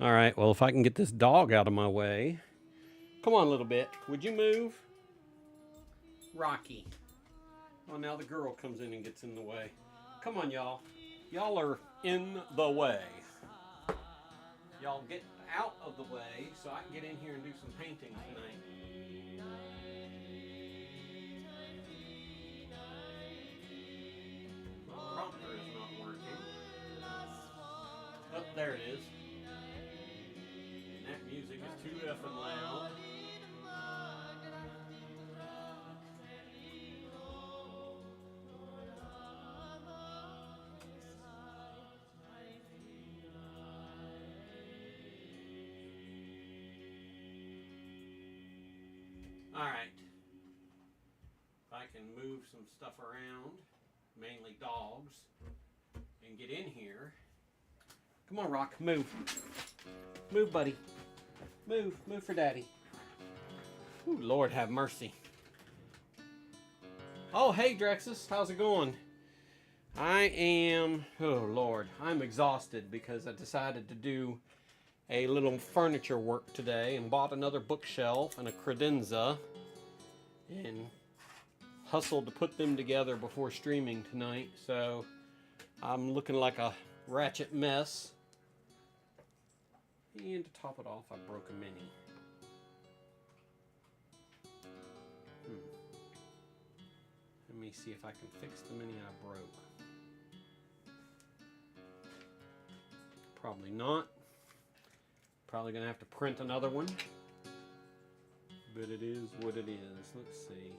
All right, well, if I can get this dog out of my way. Come on a little bit. Would you move? Rocky. Well, now the girl comes in and gets in the way. Come on, y'all. Y'all are in the way. Y'all get out of the way so I can get in here and do some painting tonight. Prompter is not working. Oh, there it is. And that music is too effing loud. Alright, if I can move some stuff around, mainly dogs, and get in here. Come on, Rock, move. Move, buddy. Move for Daddy. Ooh, Lord have mercy. Oh, hey, Drexus, how's it going? I'm exhausted because I decided to do a little furniture work today and bought another bookshelf and a credenza and hustled to put them together before streaming tonight, so I'm looking like a ratchet mess. And to top it off, I broke a mini. Let me see if I can fix the mini I broke. Probably not. Probably gonna have to print another one. But it is what it is. Let's see.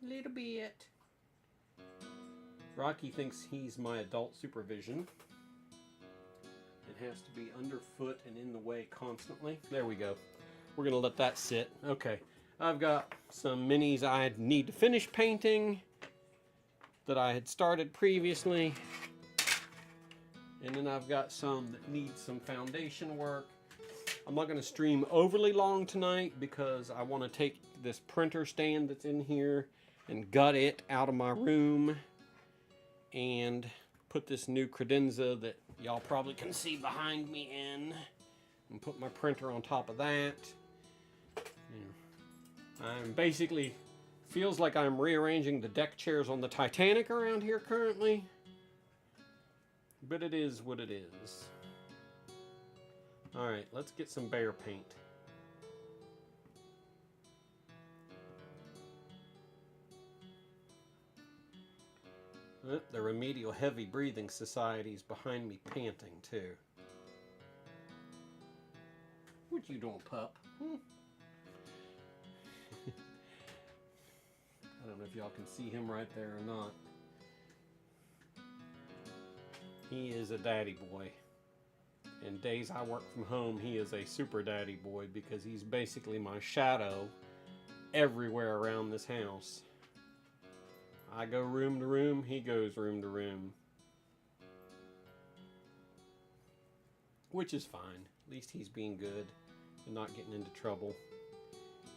A little bit. Rocky thinks he's my adult supervision. It has to be underfoot and in the way constantly. There we go. We're gonna let that sit. Okay. I've got some minis I need to finish painting that I had started previously. And then I've got some that need some foundation work. I'm not going to stream overly long tonight because I want to take this printer stand that's in here and gut it out of my room and put this new credenza that y'all probably can see behind me in and put my printer on top of that. I'm basically, feels like I'm rearranging the deck chairs on the Titanic around here currently. But it is what it is. Alright, let's get some bear paint. The Remedial Heavy Breathing Society is behind me panting too. What you doing, pup? I don't know if y'all can see him right there or not. He is a daddy boy. And days I work from home, he is a super daddy boy because he's basically my shadow everywhere around this house. I go room to room, he goes room to room. Which is fine. At least he's being good and not getting into trouble.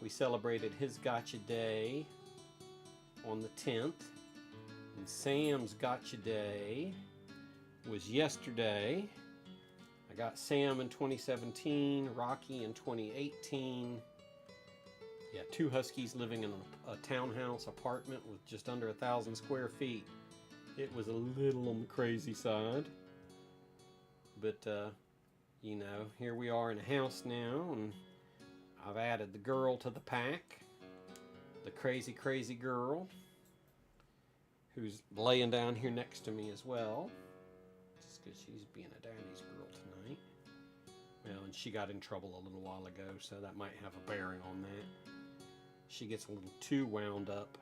We celebrated his gotcha day on the 10th. And Sam's gotcha day was yesterday. I got Sam in 2017, Rocky in 2018. Yeah, 2 Huskies living in a townhouse apartment with just under 1,000 square feet. It was a little on the crazy side. But, you know, here we are in a house now, and I've added the girl to the pack. The crazy, crazy girl, who's laying down here next to me as well. Just because she's being a daddy's girl tonight. Well, and she got in trouble a little while ago, so that might have a bearing on that. She gets a little too wound up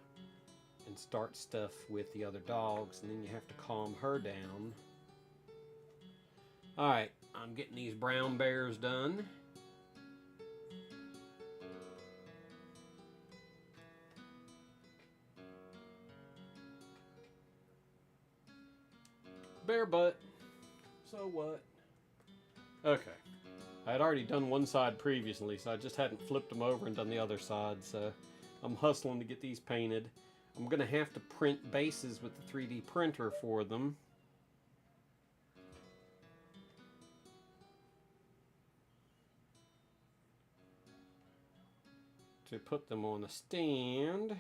and starts stuff with the other dogs, and then you have to calm her down. Alright, I'm getting these brown bears done. Bear butt. So what? Okay. I had already done one side previously, so I just hadn't flipped them over and done the other side, so I'm hustling to get these painted. I'm going to have to print bases with the 3D printer for them. To put them on a stand.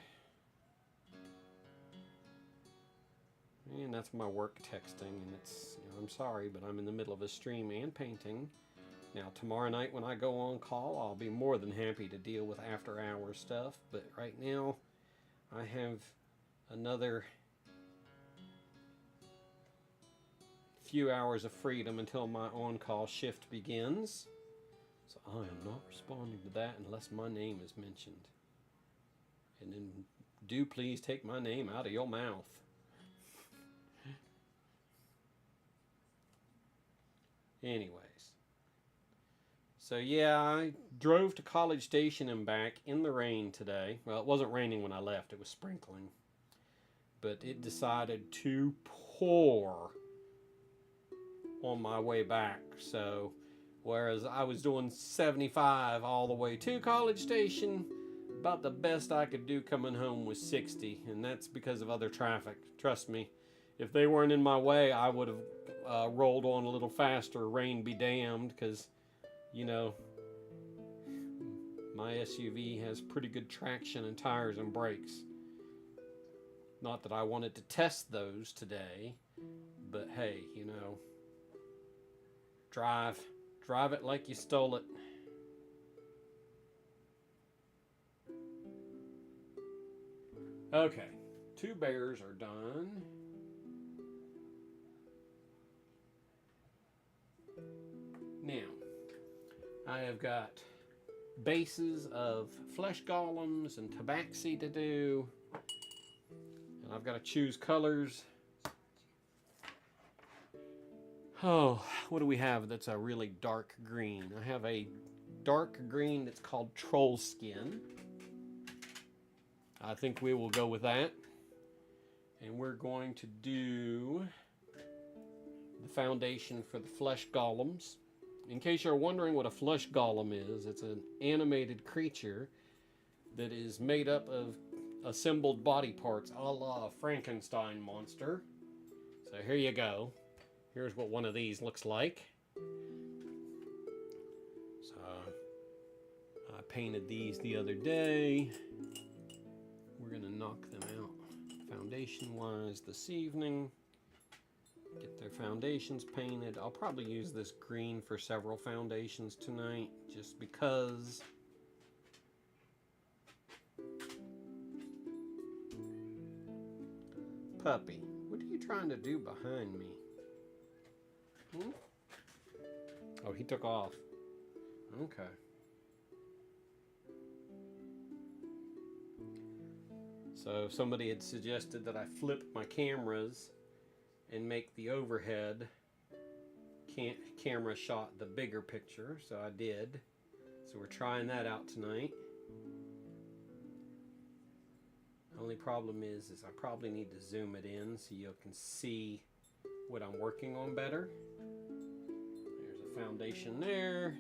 And that's my work texting, and it's, you know, I'm sorry, but I'm in the middle of a stream and painting. Now, tomorrow night when I go on call, I'll be more than happy to deal with after-hours stuff, but right now, I have another few hours of freedom until my on-call shift begins. So I am not responding to that unless my name is mentioned. And then do please take my name out of your mouth. Anyways. So yeah, I drove to College Station and back in the rain today. Well, it wasn't raining when I left, it was sprinkling. But it decided to pour on my way back. So whereas I was doing 75 all the way to College Station, about the best I could do coming home was 60, and that's because of other traffic. Trust me, if they weren't in my way, I would have rolled on a little faster, rain be damned, because, you know, my SUV has pretty good traction and tires and brakes. Not that I wanted to test those today, but hey, you know, drive Drive it like you stole it. Okay, 2 bears are done. Now, I have got bases of flesh golems and tabaxi to do. And I've got to choose colors. Oh, what do we have that's a really dark green? I have a dark green that's called troll skin. I think we will go with that. And we're going to do the foundation for the flesh golems. In case you're wondering what a flesh golem is, it's an animated creature that is made up of assembled body parts a la Frankenstein monster. So here you go. Here's what one of these looks like. So I painted these the other day. We're gonna knock them out foundation wise this evening. Get their foundations painted. I'll probably use this green for several foundations tonight just because. Puppy, what are you trying to do behind me? Hmm? Oh, he took off. Okay. So somebody had suggested that I flip my cameras and make the overhead camera shot the bigger picture, so I did. So we're trying that out tonight. Only problem is I probably need to zoom it in so you can see what I'm working on better. There's a foundation there,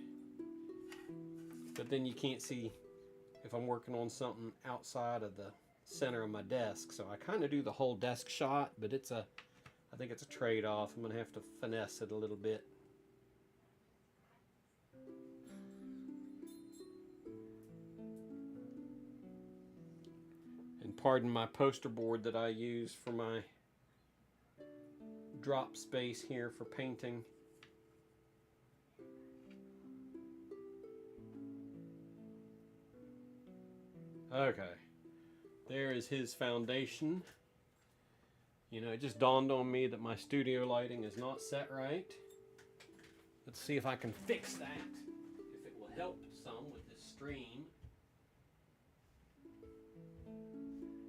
but then you can't see if I'm working on something outside of the center of my desk. So I kind of do the whole desk shot, but I think it's a trade-off. I'm gonna have to finesse it a little bit. And pardon my poster board that I use for my drop space here for painting. Okay, there is his foundation. You know, it just dawned on me that my studio lighting is not set right. Let's see if I can fix that, if it will help some with this stream.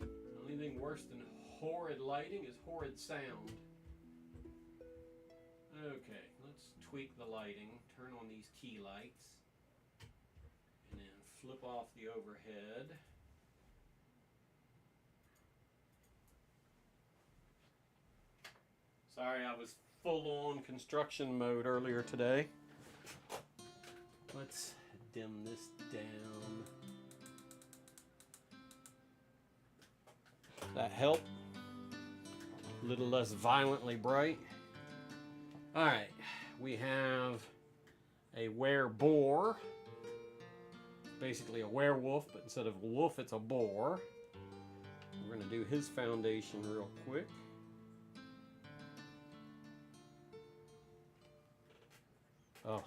The only thing worse than horrid lighting is horrid sound. Okay, let's tweak the lighting, turn on these key lights, and then flip off the overhead. Sorry, I was full on construction mode earlier today. Let's dim this down. That helped. A little less violently bright. Alright, we have a were-boar. Basically a werewolf, but instead of a wolf, it's a boar. We're going to do his foundation real quick. Oh,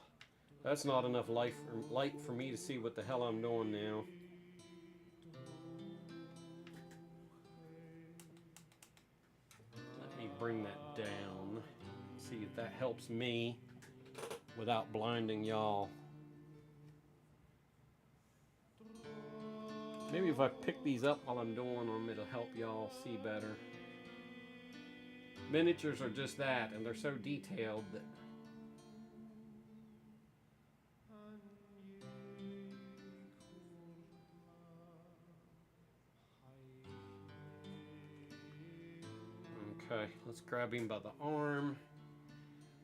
that's not enough light for me to see what the hell I'm doing now. Let me bring that down. See if that helps me without blinding y'all. Maybe if I pick these up while I'm doing them, it'll help y'all see better. Miniatures are just that, and they're so detailed that okay, let's grab him by the arm.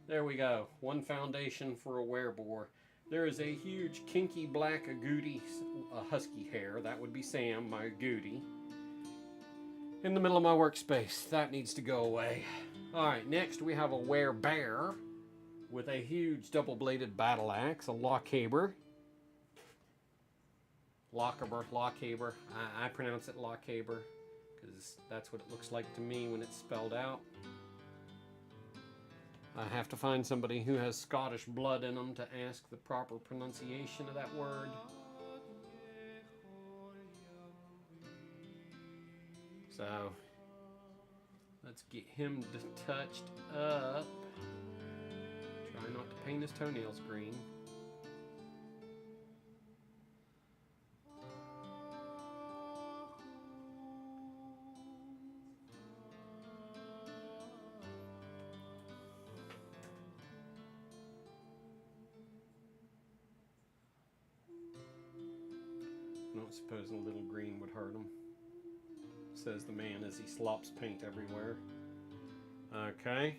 There we go. One foundation for a wereboar. There is a huge kinky black agouti husky hair. That would be Sam, my agouti. In the middle of my workspace. That needs to go away. Alright, next we have a werebear with a huge double-bladed battle axe, a lockhaber. Lockhaber. I pronounce it lockhaber because that's what it looks like to me when it's spelled out. I have to find somebody who has Scottish blood in them to ask the proper pronunciation of that word. So, let's get him touched up. Try not to paint his toenails green. I don't suppose a little green would hurt him, says the man as he slops paint everywhere. Okay.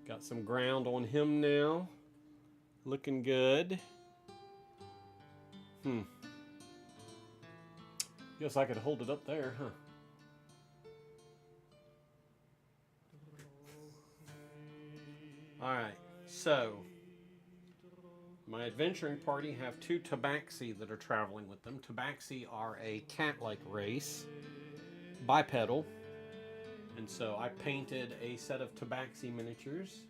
Got some ground on him now. Looking good. Guess I could hold it up there, huh? Alright, so my adventuring party have 2 tabaxi that are traveling with them. Tabaxi are a cat-like race, bipedal, and so I painted a set of tabaxi miniatures.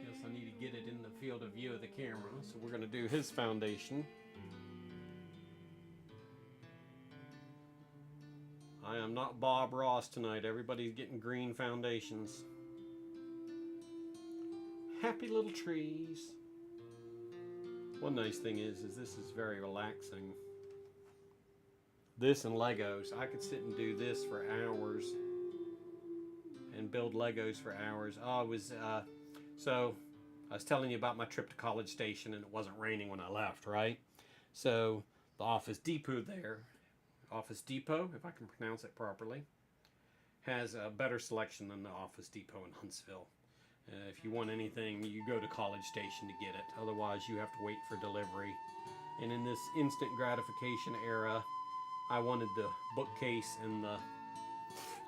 Guess I need to get it in the field of view of the camera, so we're going to do his foundation. I am not Bob Ross tonight. Everybody's getting green foundations. Happy little trees. One nice thing is this is very relaxing. This and Legos. I could sit and do this for hours and build Legos for hours. So I was telling you about my trip to College Station, and it wasn't raining when I left, right? So the Office Depot there, Office Depot, if I can pronounce it properly, has a better selection than the Office Depot in Huntsville. If you want anything, you go to College Station to get it. Otherwise, you have to wait for delivery. And in this instant gratification era, I wanted the bookcase and the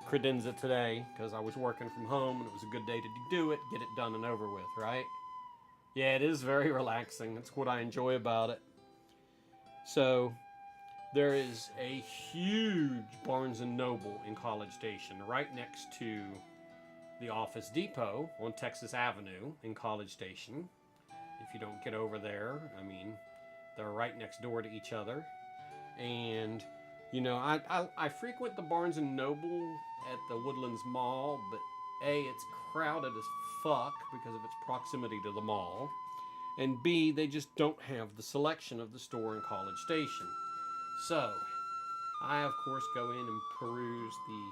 credenza today because I was working from home and it was a good day to do it, get it done and over with, right? Yeah, it is very relaxing. That's what I enjoy about it. So, there is a huge Barnes & Noble in College Station right next to the Office Depot on Texas Avenue in College Station. If you don't get over there, I mean, they're right next door to each other. And, you know, I frequent the Barnes & Noble at the Woodlands Mall, but A, it's crowded as fuck because of its proximity to the mall. And B, they just don't have the selection of the store in College Station. So, I, of course, go in and peruse the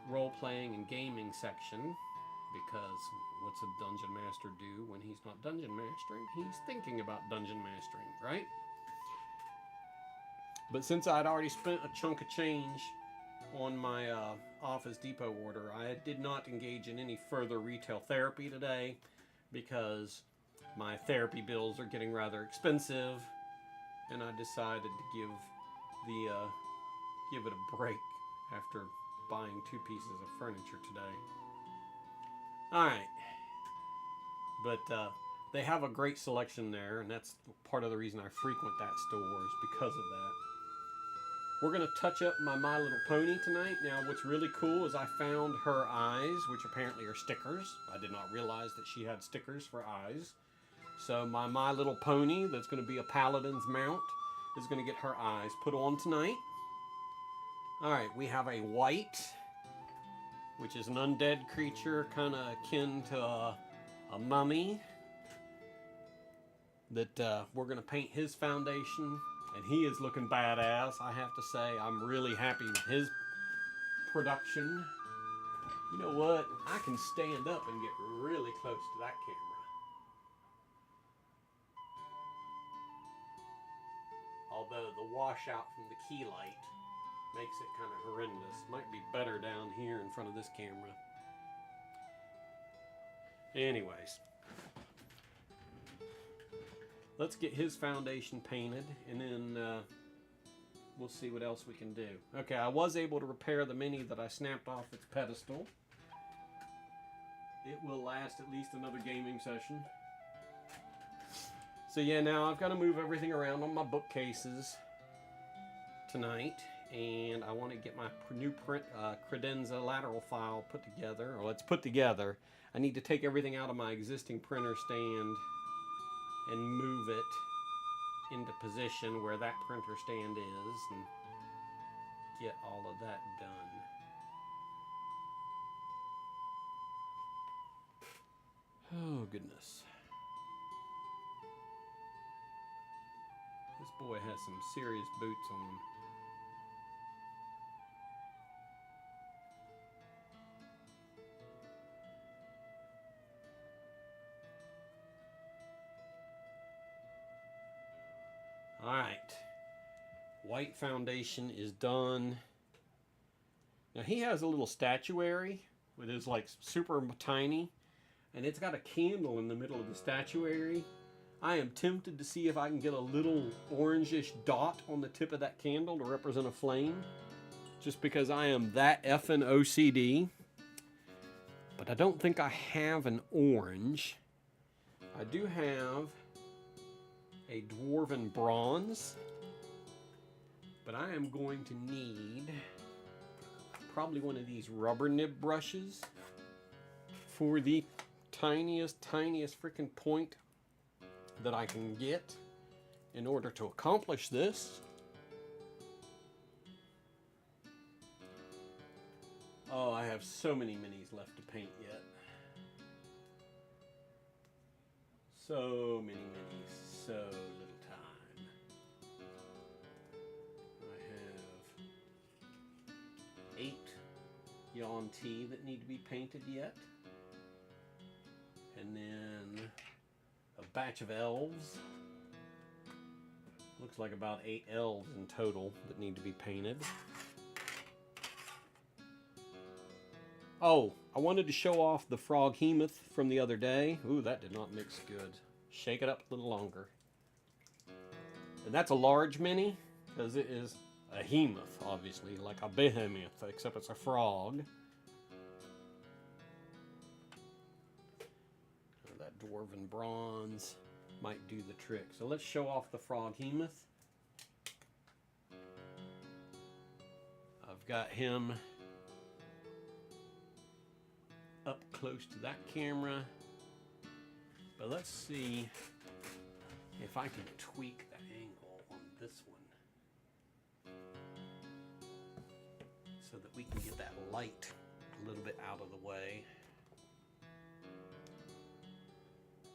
role-playing and gaming section, because what's a dungeon master do when he's not dungeon mastering? He's thinking about dungeon mastering, right? But since I'd already spent a chunk of change on my Office Depot order, I did not engage in any further retail therapy today because my therapy bills are getting rather expensive, and I decided to give it a break after buying 2 pieces of furniture today. Alright. But they have a great selection there, and that's part of the reason I frequent that store is because of that. We're going to touch up my My Little Pony tonight. Now, what's really cool is I found her eyes, which apparently are stickers. I did not realize that she had stickers for eyes. So my Little Pony, that's going to be a Paladin's mount, is going to get her eyes put on tonight. Alright, we have a white, which is an undead creature, kind of akin to a mummy, that we're going to paint his foundation, and he is looking badass. I have to say, I'm really happy with his production. You know what? I can stand up and get really close to that camera. Although the washout from the key light makes it kind of horrendous. Might be better down here in front of this camera. Anyways, let's get his foundation painted, and then we'll see what else we can do. Okay, I was able to repair the Mini that I snapped off its pedestal. It will last at least another gaming session. So yeah, now I've got to move everything around on my bookcases tonight, and I want to get my new print credenza lateral file put together. Well, it's put together. I need to take everything out of my existing printer stand and move it into position where that printer stand is and get all of that done. Oh, goodness. This boy has some serious boots on. All right. White foundation is done. Now he has a little statuary with his like super tiny, and it's got a candle in the middle of the statuary. I am tempted to see if I can get a little orangish dot on the tip of that candle to represent a flame, just because I am that effing OCD. But I don't think I have an orange. I do have a dwarven bronze, but I am going to need probably one of these rubber nib brushes for the tiniest freaking point that I can get in order to accomplish this. Oh, I have so many minis left to paint yet. So many minis, so little time. I have 8 Yawn Tea that need to be painted yet. And then a batch of elves. Looks like about 8 elves in total that need to be painted. Oh, I wanted to show off the frog hemoth from the other day. Ooh, that did not mix good. Shake it up a little longer. And that's a large mini, because it is a hemoth, obviously, like a behemoth, except it's a frog. That dwarven bronze might do the trick. So let's show off the frog hemoth. I've got him up close to that camera, but let's see if I can tweak the angle on this one so that we can get that light a little bit out of the way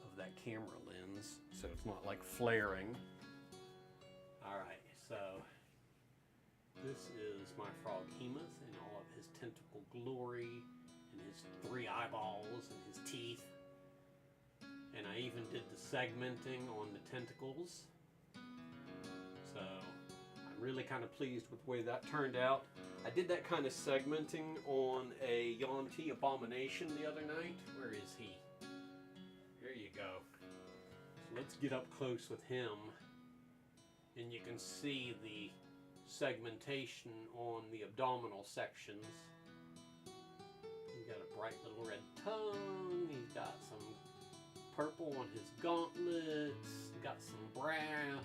of that camera lens, so it's not like flaring. Alright, so this is my frog hemoth in all of his tentacle glory, and his 3 eyeballs and his teeth. And I even did the segmenting on the tentacles. So I'm really kind of pleased with the way that turned out. I did that kind of segmenting on a Yawn Tea Abomination the other night. Where is he? Here you go. So let's get up close with him. And you can see the segmentation on the abdominal sections. He's got a bright little red tongue. He's got some purple on his gauntlets. He's got some brass.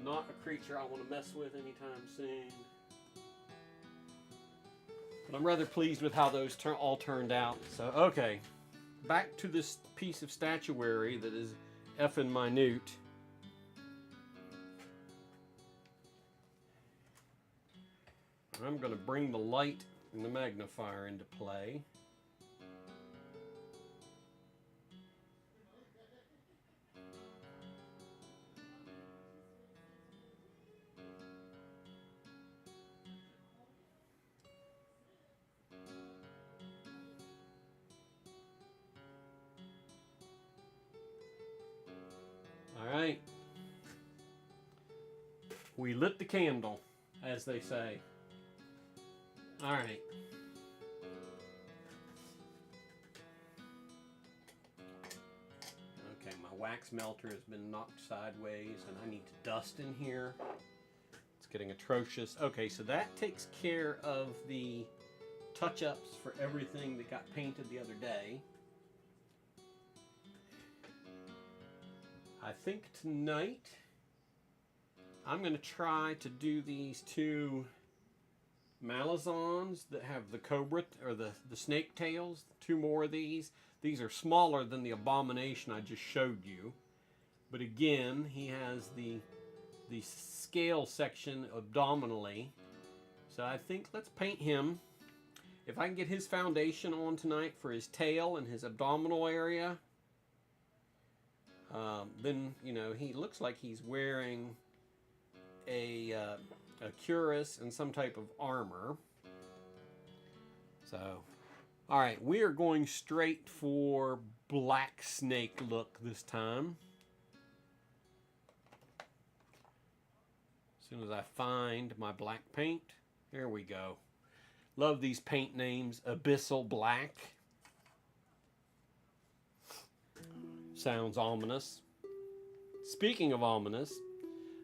Not a creature I want to mess with anytime soon. But I'm rather pleased with how those all turned out. So, okay. Back to this piece of statuary that is effing minute. I'm going to bring the light and the magnifier into play. All right. We lit the candle, as they say. All right. Okay, my wax melter has been knocked sideways and I need to dust in here. It's getting atrocious. Okay, so that takes care of the touch-ups for everything that got painted the other day. I think tonight I'm going to try to do these two Malazons that have the cobra or the snake tails. Two more of these. These are smaller than the abomination I just showed you. But again, he has the scale section abdominally. So I think let's paint him. If I can get his foundation on tonight for his tail and his abdominal area, then, you know, he looks like he's wearing a cuirass and some type of armor. So, all right, we are going straight for black snake look this time. As soon as I find my black paint, there we go. Love these paint names. Abyssal Black. Sounds ominous. Speaking of ominous,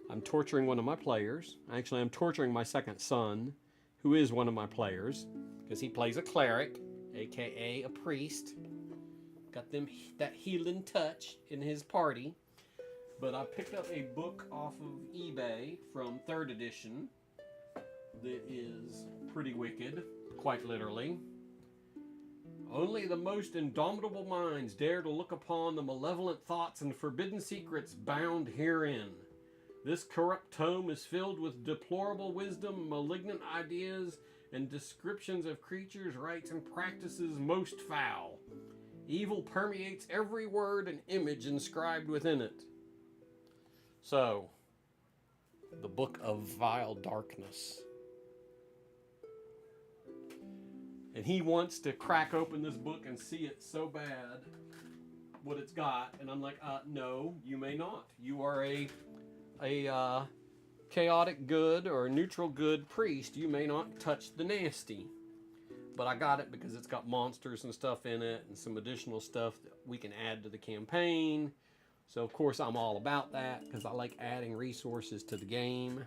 I'm torturing one of my players. Actually, I'm torturing my second son, who is one of my players, because he plays a cleric, aka a priest. Got them that healing touch in his party. But I picked up a book off of eBay from 3rd edition that is pretty wicked, quite literally. Only the most indomitable minds dare to look upon the malevolent thoughts and forbidden secrets bound herein. This corrupt tome is filled with deplorable wisdom, malignant ideas, and descriptions of creatures, rites, and practices most foul. Evil permeates every word and image inscribed within it. So, the Book of Vile Darkness. And he wants to crack open this book and see it so bad, what it's got. And I'm like, no, you may not. You are a chaotic good or neutral good priest. You may not touch the nasty. But I got it because it's got monsters and stuff in it and some additional stuff that we can add to the campaign. So, of course, I'm all about that because I like adding resources to the game.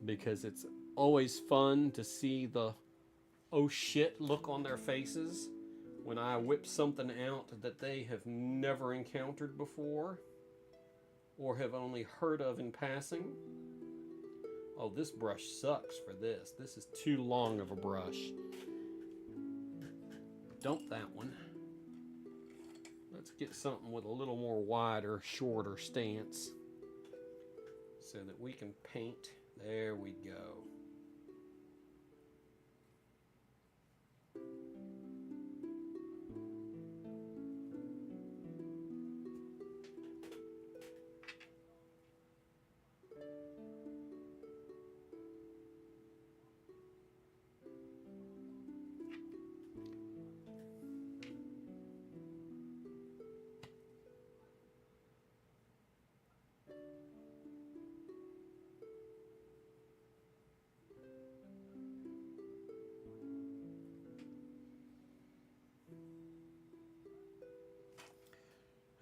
Because it's always fun to see the oh shit look on their faces when I whip something out that they have never encountered before or have only heard of in passing. Oh, this brush sucks for this. This is too long of a brush. Dump that one. Let's get something with a little more wider, shorter stance so that we can paint. There we go.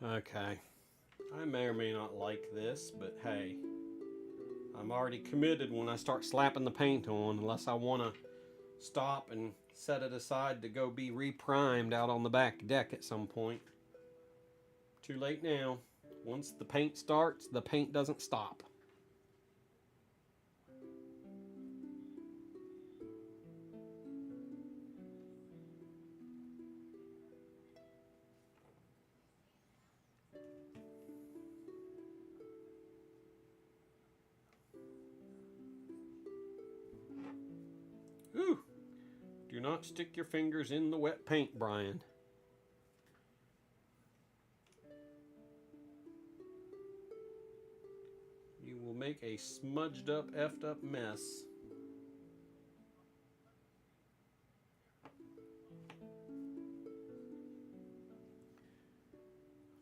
Okay, I may or may not like this, but hey, I'm already committed when I start slapping the paint on, unless I want to stop and set it aside to go be reprimed out on the back deck at some point. Too late now. Once the paint starts, the paint doesn't stop. Ooh, do not stick your fingers in the wet paint, Brian. You will make a smudged up, effed up mess.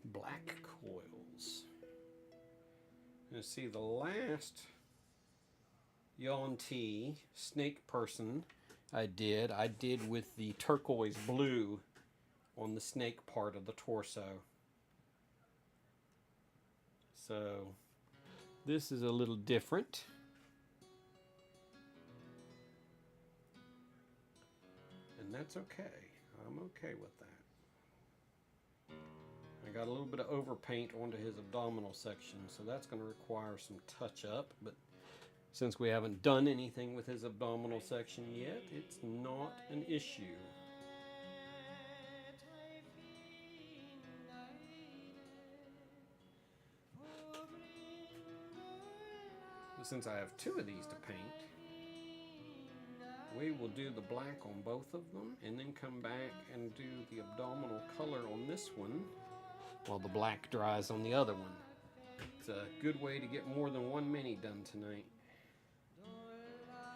Black coils. You see the last Yuan-Ti snake person I did with the turquoise blue on the snake part of the torso. So this is a little different. And that's okay. I'm okay with that. I I got a little bit of overpaint onto his abdominal section, so that's going to require some touch up, but since we haven't done anything with his abdominal section yet, it's not an issue. But since I have two of these to paint, we will do the black on both of them and then come back and do the abdominal color on this one while the black dries on the other one. It's a good way to get more than one mini done tonight.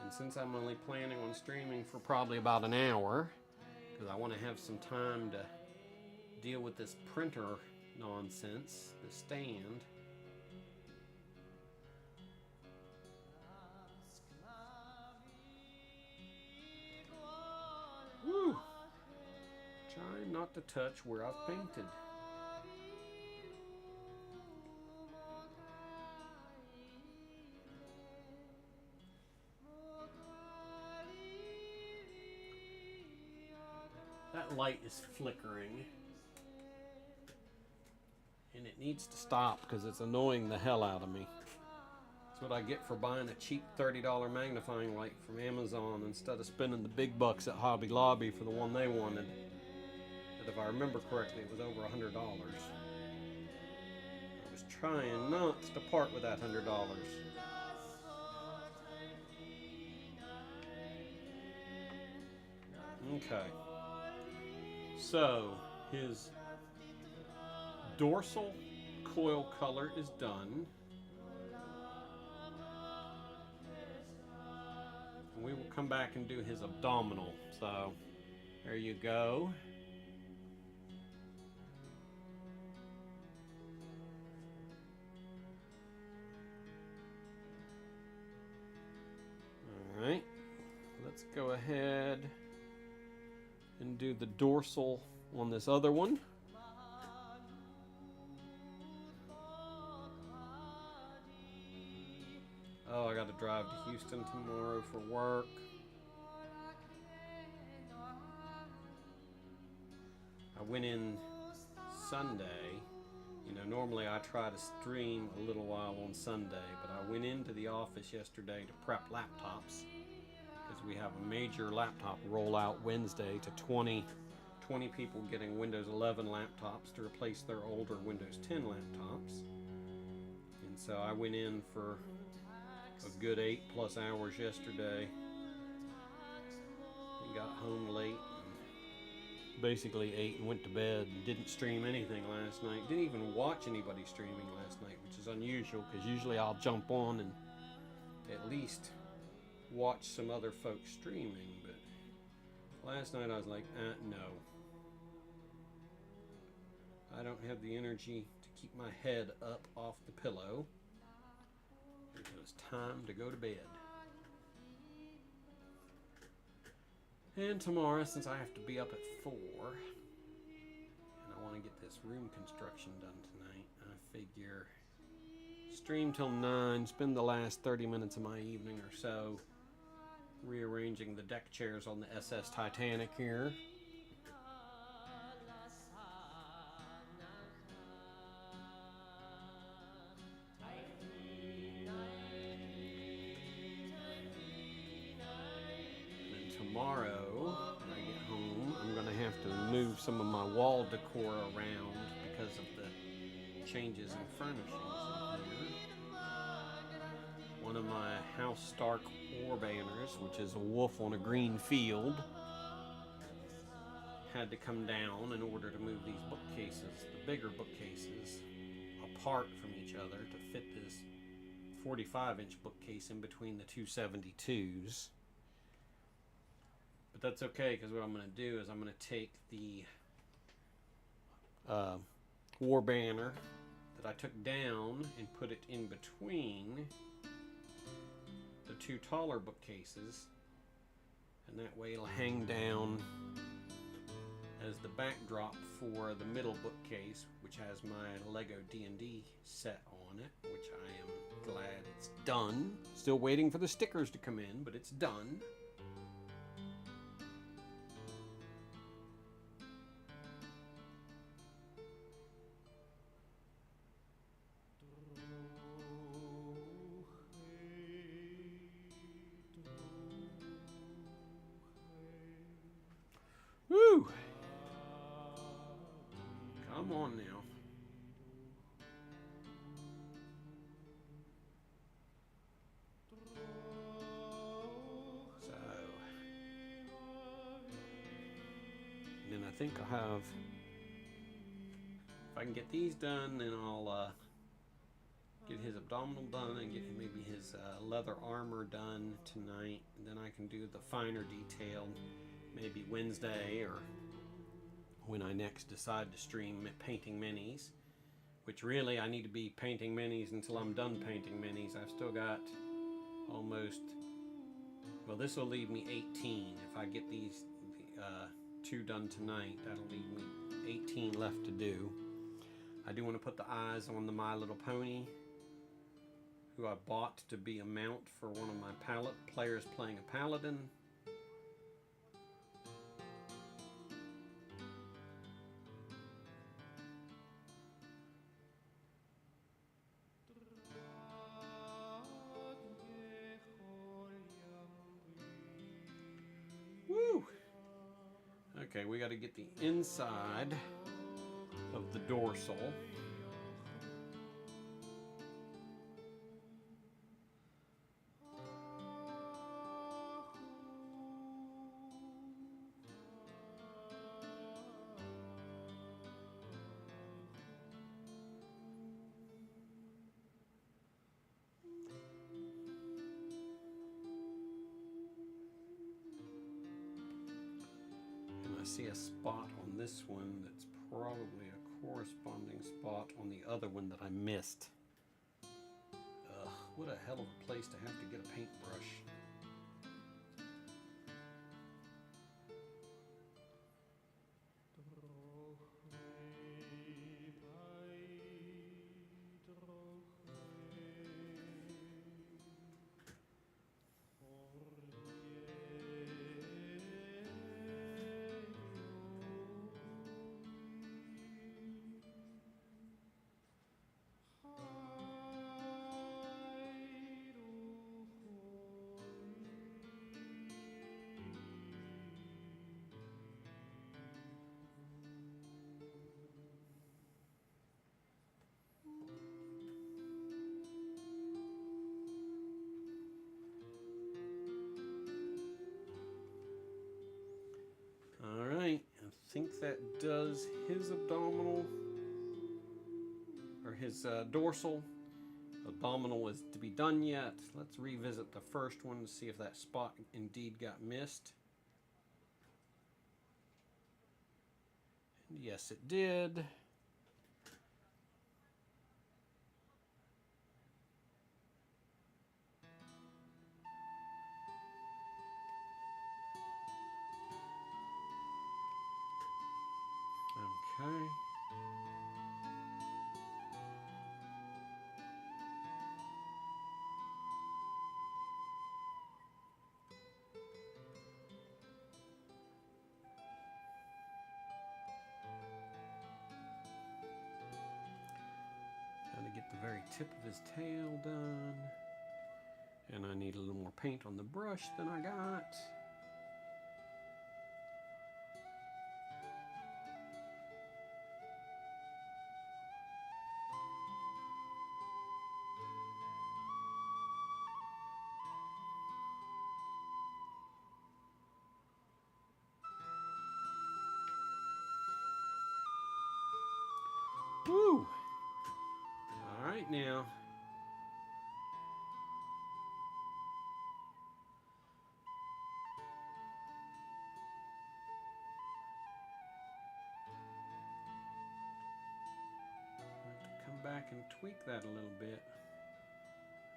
And since I'm only planning on streaming for probably about an hour, because I want to have some time to deal with this printer nonsense, the stand. Woo! Trying not to touch where I've painted. That light is flickering, and it needs to stop because it's annoying the hell out of me. That's what I get for buying a cheap $30 magnifying light from Amazon instead of spending the big bucks at Hobby Lobby for the one they wanted. But if I remember correctly, it was over $100. I was trying not to part with that $100. Okay. So, his dorsal coil color is done. And we will come back and do his abdominal. So, there you go. Alright, let's go ahead and do the dorsal on this other one. Oh, I got to drive to Houston tomorrow for work. I went in Sunday. You know, normally I try to stream a little while on Sunday, but I went into the office yesterday to prep laptops because we have a major laptop rollout Wednesday to 20 people getting Windows 11 laptops to replace their older Windows 10 laptops. And so I went in for a good 8+ hours yesterday and got home late and basically ate and went to bed and didn't stream anything last night. Didn't even watch anybody streaming last night, which is unusual because usually I'll jump on and at least watch some other folks streaming, but last night I was like, no. I don't have the energy to keep my head up off the pillow. It was time to go to bed. And tomorrow, since I have to be up at 4, and I want to get this room construction done tonight, I figure stream till 9, spend the last 30 minutes of my evening or so rearranging the deck chairs on the SS Titanic here. Tomorrow, when I get home, I'm going to have to move some of my wall decor around because of the changes in furnishings in here. One of my House Stark war banners, which is a wolf on a green field, had to come down in order to move these bookcases, the bigger bookcases, apart from each other to fit this 45-inch bookcase in between the two 72s. But that's okay, because what I'm going to do is I'm going to take the war banner that I took down and put it in between the two taller bookcases, and that way it'll hang down as the backdrop for the middle bookcase, which has my Lego D&D set on it, which I am glad it's done. Still waiting for the stickers to come in, but it's done. on now. So, and then I think I'll have, if I can get these done, then I'll get his abdominal done and get maybe his leather armor done tonight. And then I can do the finer detail maybe Wednesday or when I next decide to stream painting minis, which really I need to be painting minis until I'm done painting minis. I've still got almost, well, this will leave me 18. If I get these 2 done tonight, that'll leave me 18 left to do. I do want to put the eyes on the My Little Pony, who I bought to be a mount for one of my players playing a paladin. Woo! Okay, we got to get the inside of the dorsal. See a spot on this one that's probably a corresponding spot on the other one that I missed. Ugh, what a hell of a place to have to get a paintbrush. I think that does his abdominal, or his dorsal. Abdominal is to be done yet. Let's revisit the first one to see if that spot indeed got missed. And yes, it did. Okay. Gotta get the very tip of his tail done. And I need a little more paint on the brush than I got. Woo! All right now. I have to come back and tweak that a little bit,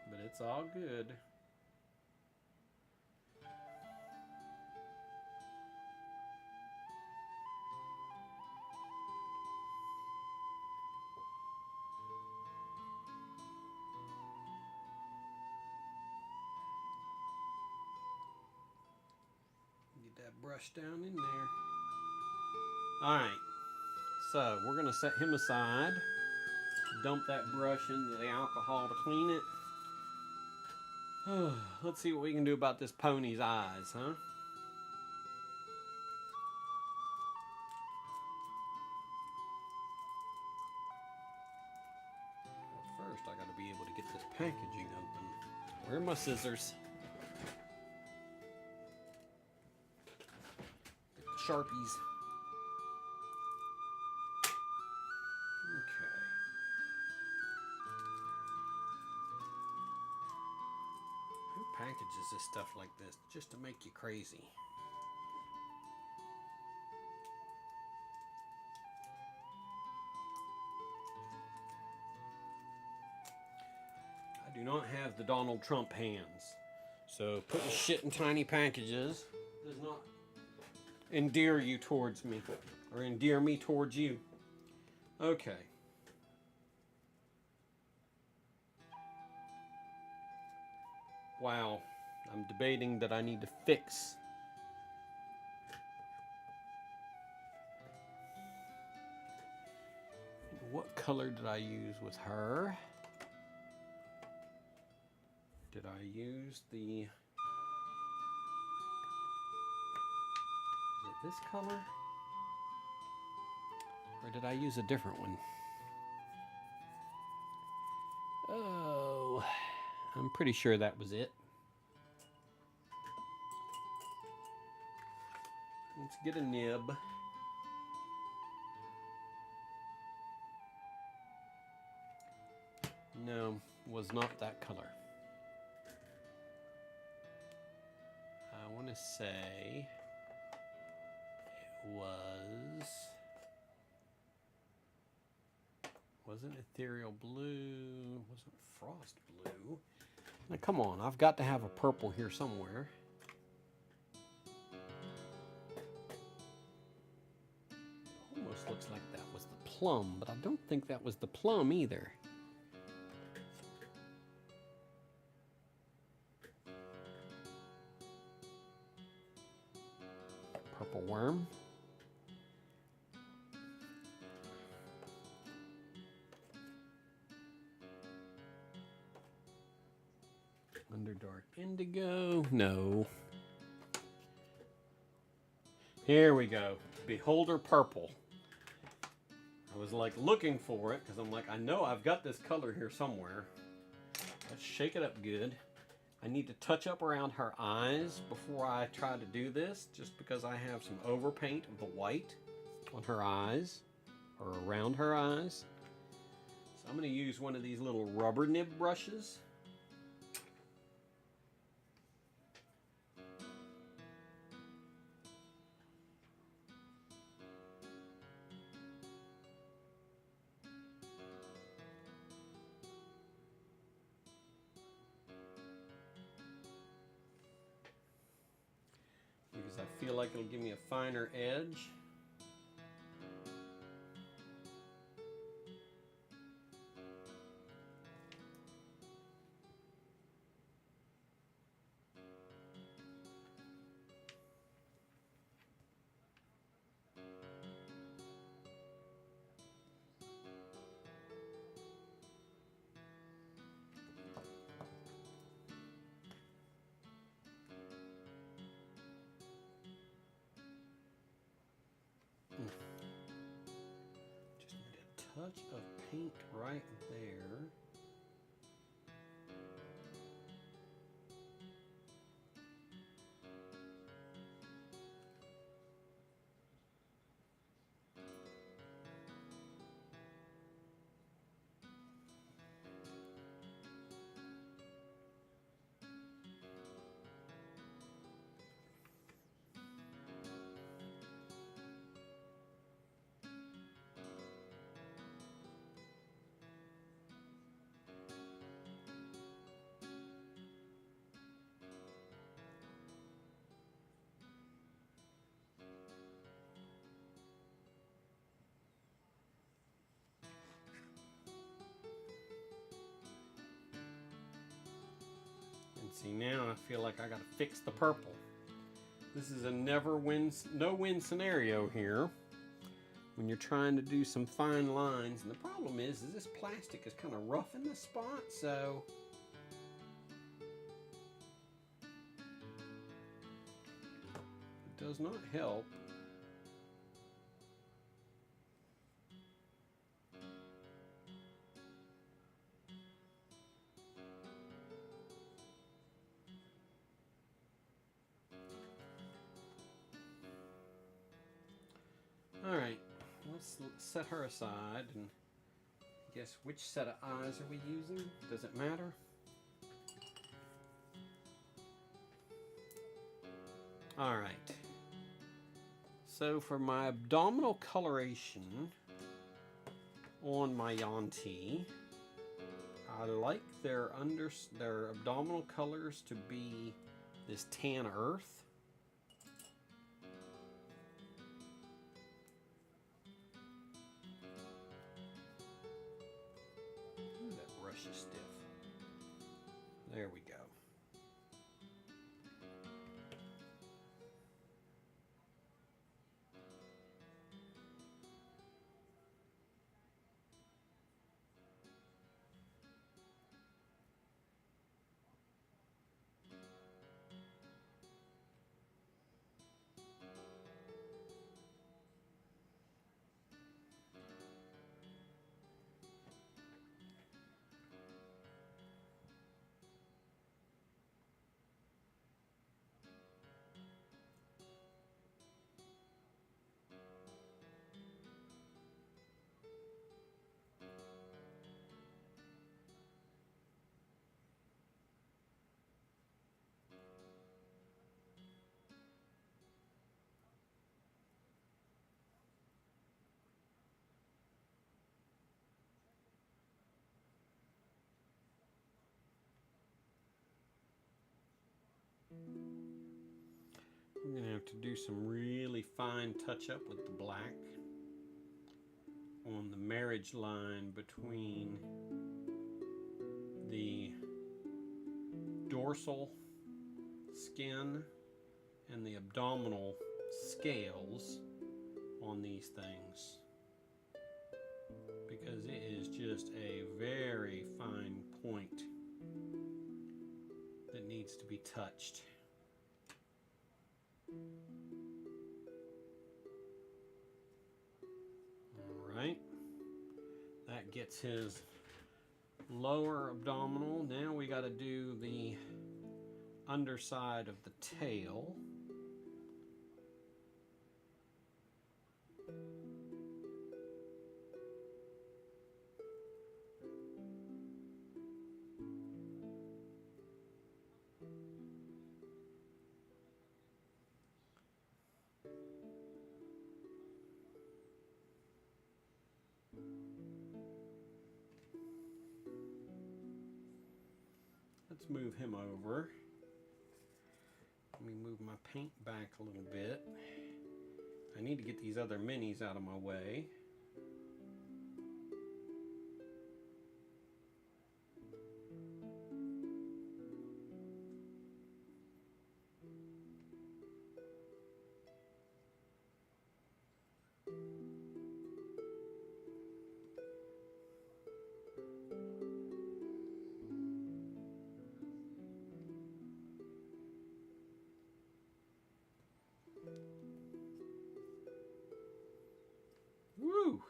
but it's all good. That brush down in there. Alright, so we're going to set him aside, dump that brush into the alcohol to clean it. Let's see what we can do about this pony's eyes, huh? First I gotta be able to get this packaging open. Where are my scissors? Get the Sharpies. Okay. Who packages this stuff like this just to make you crazy? I do not have the Donald Trump hands. So putting shit in tiny packages does not endear you towards me, or endear me towards you. Okay. Wow. I'm debating that I need to fix. What color did I use with her? Did I use the... Is it this color? Or did I use a different one? Oh, I'm pretty sure that was it. Let's get a nib. No, was not that color. I want to say it wasn't ethereal blue, wasn't frost blue. Now come on, I've got to have a purple here somewhere. Almost looks like that was the plum, but I don't think that was the plum either. Purple worm. Underdark indigo. No. Here we go. Beholder purple. I was like looking for it because I'm like, I know I've got this color here somewhere. Let's shake it up good. I need to touch up around her eyes before I try to do this, just because I have some overpaint of the white on her eyes, or around her eyes. So I'm going to use one of these little rubber nib brushes. Because I feel like it'll give me a finer edge. Just need a touch of paint right there. See, now I feel like I gotta fix the purple. This is a no-win scenario here when you're trying to do some fine lines. And the problem is this plastic is kind of rough in this spot, so it does not help. Alright, let's set her aside and guess which set of eyes are we using? Does it matter? Alright. So for my abdominal coloration on my Yanti, I like their abdominal colors to be this tan earth. Ooh, that brush is stiff. There we go. I'm going to have to do some really fine touch up with the black on the marriage line between the dorsal skin and the abdominal scales on these things, because it is just a very fine point that needs to be touched. Alright, that gets his lower abdominal. Now we got to do the underside of the tail. Let's move him over. Let me move my paint back a little bit. I need to get these other minis out of my way. Woo!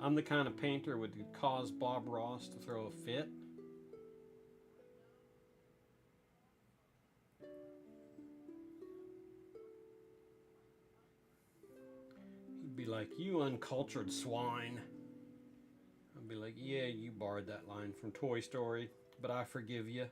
I'm the kind of painter would cause Bob Ross to throw a fit. He'd be like, "You uncultured swine." I'd be like, "Yeah, you borrowed that line from Toy Story, but I forgive you."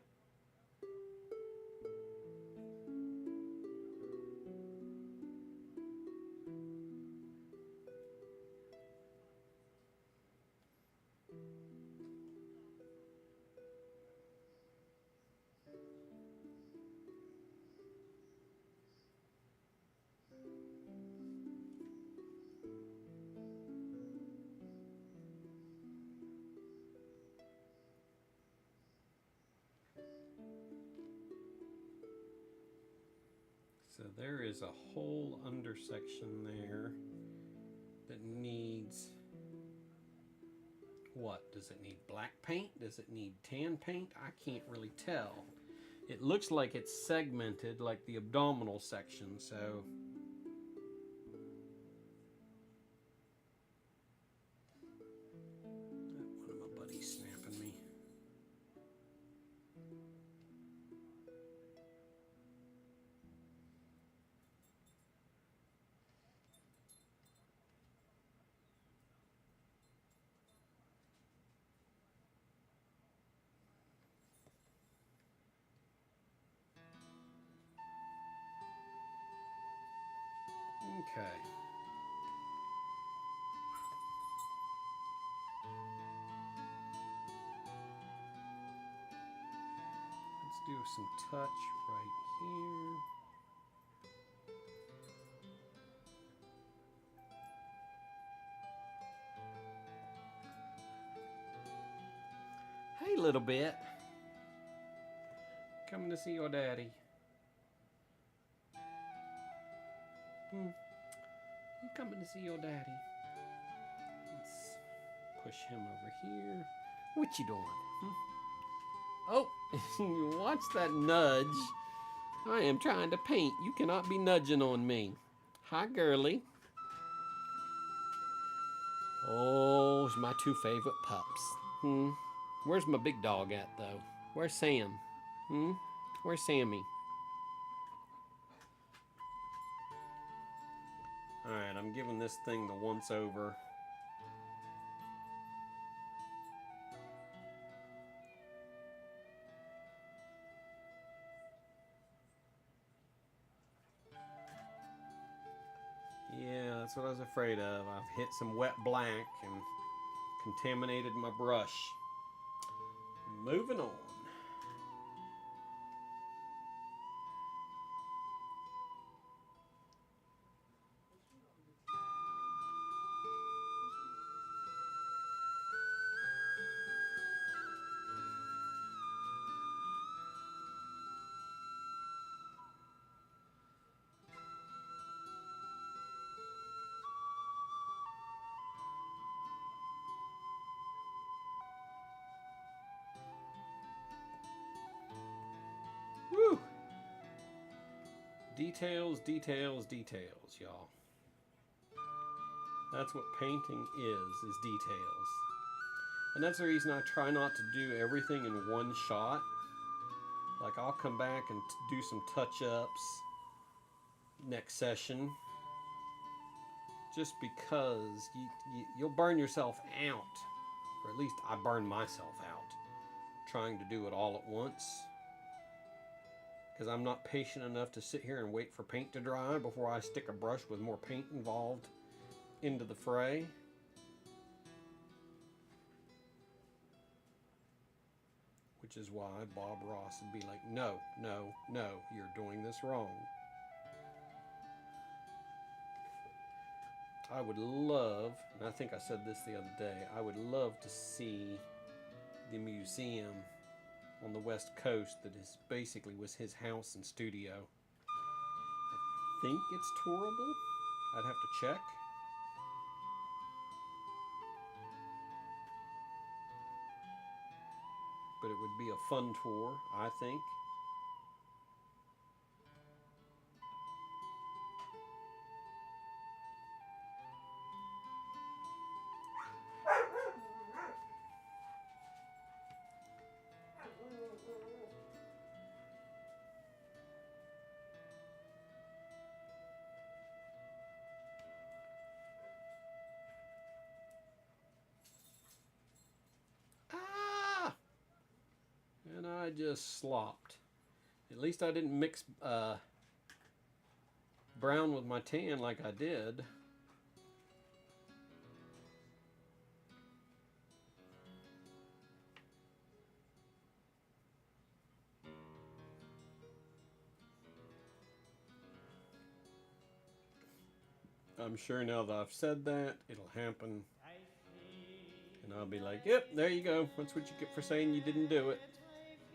So there is a whole undersection there that needs, what? Does it need black paint? Does it need tan paint? I can't really tell. It looks like it's segmented like the abdominal section, so one of my buddies snapping me. Okay. Let's do some touch right here. Hey, little bit. Coming to see your daddy. You coming to see your daddy? Let's push him over here. What you doing? Oh, watch that nudge. I am trying to paint. You cannot be nudging on me. Hi, girly. Oh, it's my two favorite pups. Where's my big dog at, though? Where's Sam? Where's Sammy? Alright, I'm giving this thing the once over. Yeah, that's what I was afraid of. I've hit some wet black and contaminated my brush. Moving on. Woo! Details, details, details, y'all. That's what painting is details. And that's the reason I try not to do everything in one shot. Like, I'll come back and do some touch-ups next session. Just because you'll burn yourself out. Or at least I burn myself out trying to do it all at once. Because I'm not patient enough to sit here and wait for paint to dry before I stick a brush with more paint involved into the fray. Which is why Bob Ross would be like, no, no, no, you're doing this wrong. I would love, and I think I said this the other day, I would love to see the museum on the West Coast that is basically was his house and studio. I think it's tourable. I'd have to check. But it would be a fun tour, I think. And I just slopped. At least I didn't mix brown with my tan like I did. I'm sure now that I've said that, it'll happen. And I'll be like, yep, there you go. That's what you get for saying you didn't do it.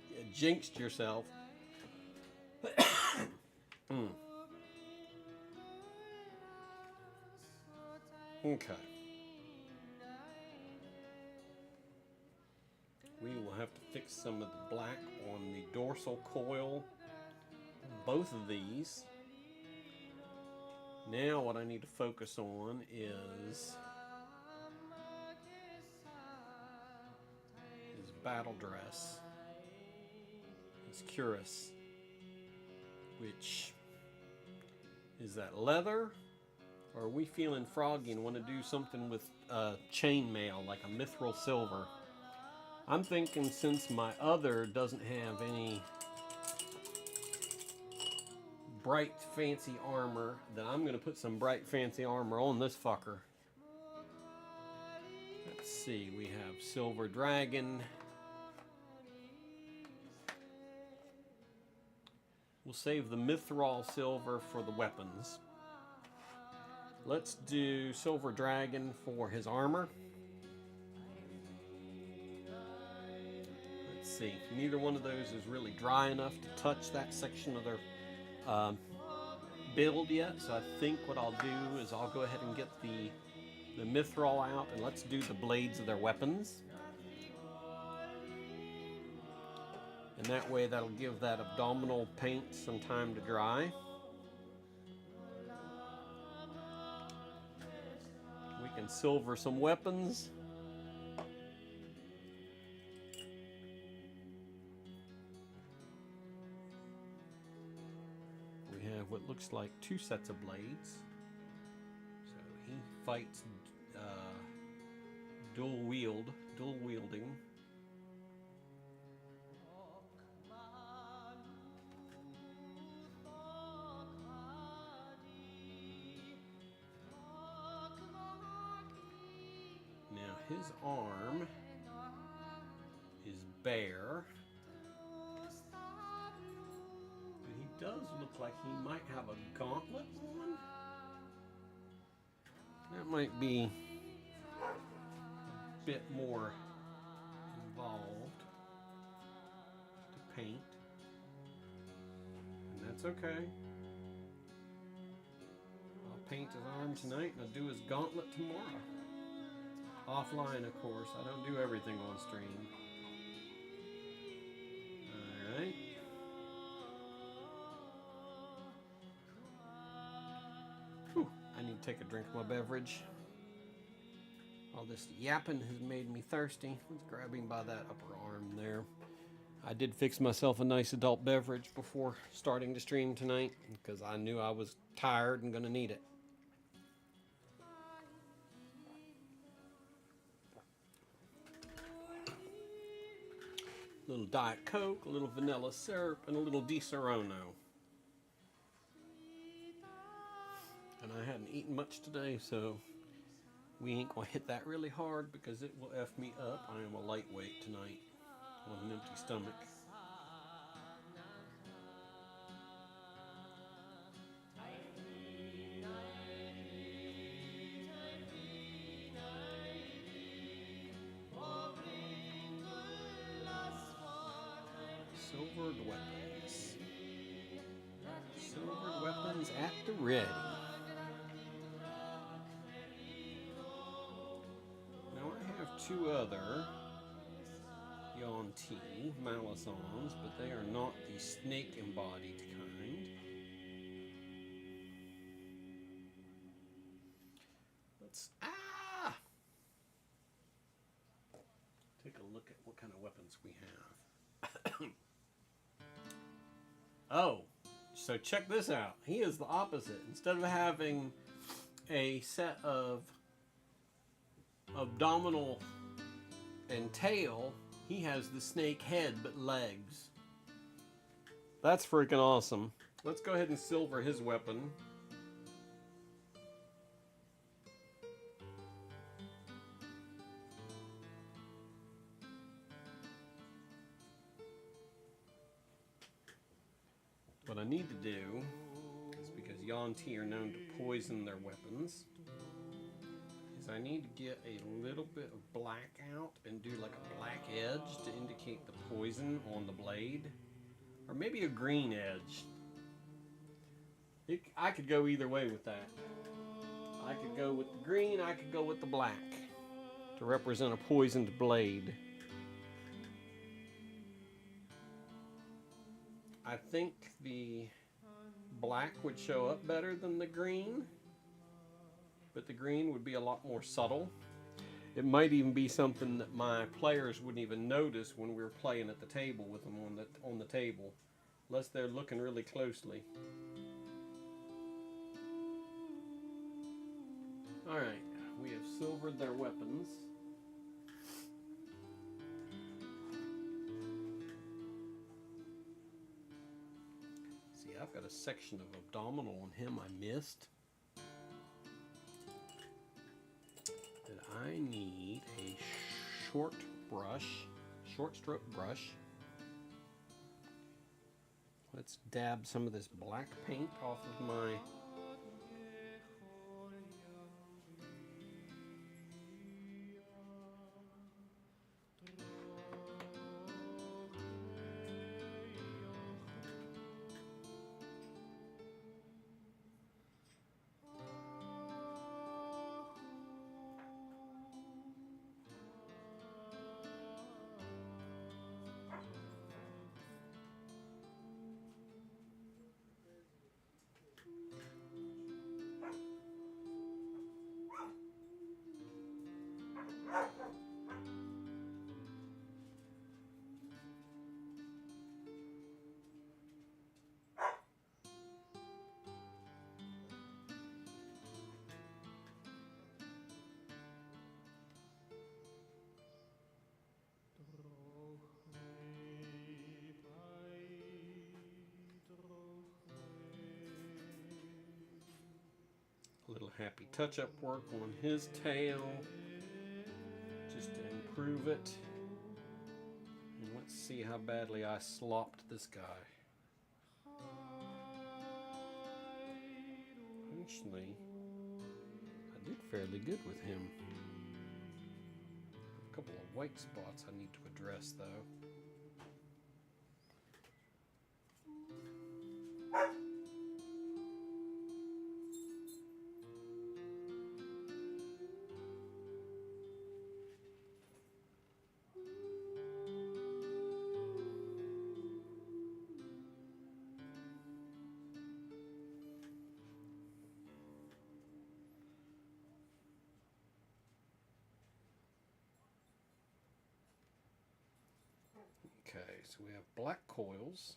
You jinxed yourself. Okay. We will have to fix some of the black on the dorsal coil, both of these. Now what I need to focus on is battle dress. It's cuirass, which is that leather, or are we feeling froggy and want to do something with chainmail like a mithril silver? I'm thinking since my other doesn't have any bright fancy armor, that I'm going to put some bright fancy armor on this fucker. Let's see, we have silver dragon. We'll save the mithril silver for the weapons. Let's do silver dragon for his armor. Let's see, neither one of those is really dry enough to touch that section of their build yet, so I think what I'll do is I'll go ahead and get the mithril out, and let's do the blades of their weapons. And that way that'll give that abdominal paint some time to dry. We can silver some weapons. We have what looks like 2 sets of blades. So he fights dual wielding. Now his arm is bare. But he does look like he might have a gauntlet on. That might be a bit more involved to paint. And that's okay. I'll paint his arm tonight and I'll do his gauntlet tomorrow. Offline, of course. I don't do everything on stream. Alright. Whew. I need to take a drink of my beverage. All this yapping has made me thirsty. Let's grab him by that upper arm there. I did fix myself a nice adult beverage before starting to stream tonight because I knew I was tired and going to need it. A little Diet Coke, a little vanilla syrup, and a little Di Serono. And I hadn't eaten much today, so we ain't gonna hit that really hard because it will F me up. I am a lightweight tonight on an empty stomach. Silvered weapons. Silvered weapons at the ready. Now I have 2 other Yuan-Ti Malisons, but they are not the snake embodied kind. Let's take a look at what kind of weapons we have. Oh, so check this out. He is the opposite. Instead of having a set of abdominal and tail, he has the snake head but legs. That's freaking awesome. Let's go ahead and silver his weapon. What I need to do is, because Yuan-Ti are known to poison their weapons, is I need to get a little bit of black out and do like a black edge to indicate the poison on the blade. Or maybe a green edge. I could go either way with that. I could go with the green, I could go with the black to represent a poisoned blade. I think the black would show up better than the green, but the green would be a lot more subtle. It might even be something that my players wouldn't even notice when we were playing at the table with them on the table, unless they're looking really closely. Alright, we have silvered their weapons. See, I've got a section of abdominal on him I missed. That I need a short stroke brush. Let's dab some of this black paint off of my little happy touch-up work on his tail, just to improve it. And let's see how badly I slopped this guy. Actually, I did fairly good with him. A couple of white spots I need to address though. Okay, so we have black coils.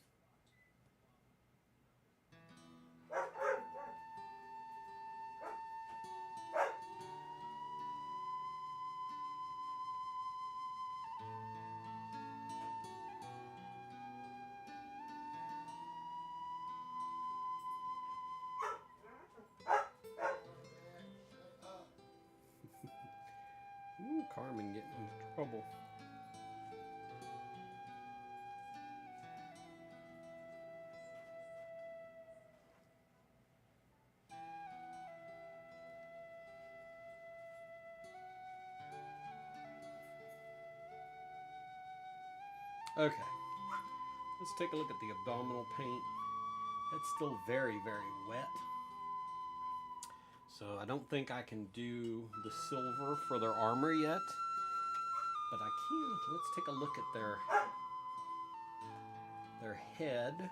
Ooh, Carmen getting into trouble. Okay, let's take a look at the abdominal paint. It's still very, very wet. So I don't think I can do the silver for their armor yet. But I can. Let's take a look at their head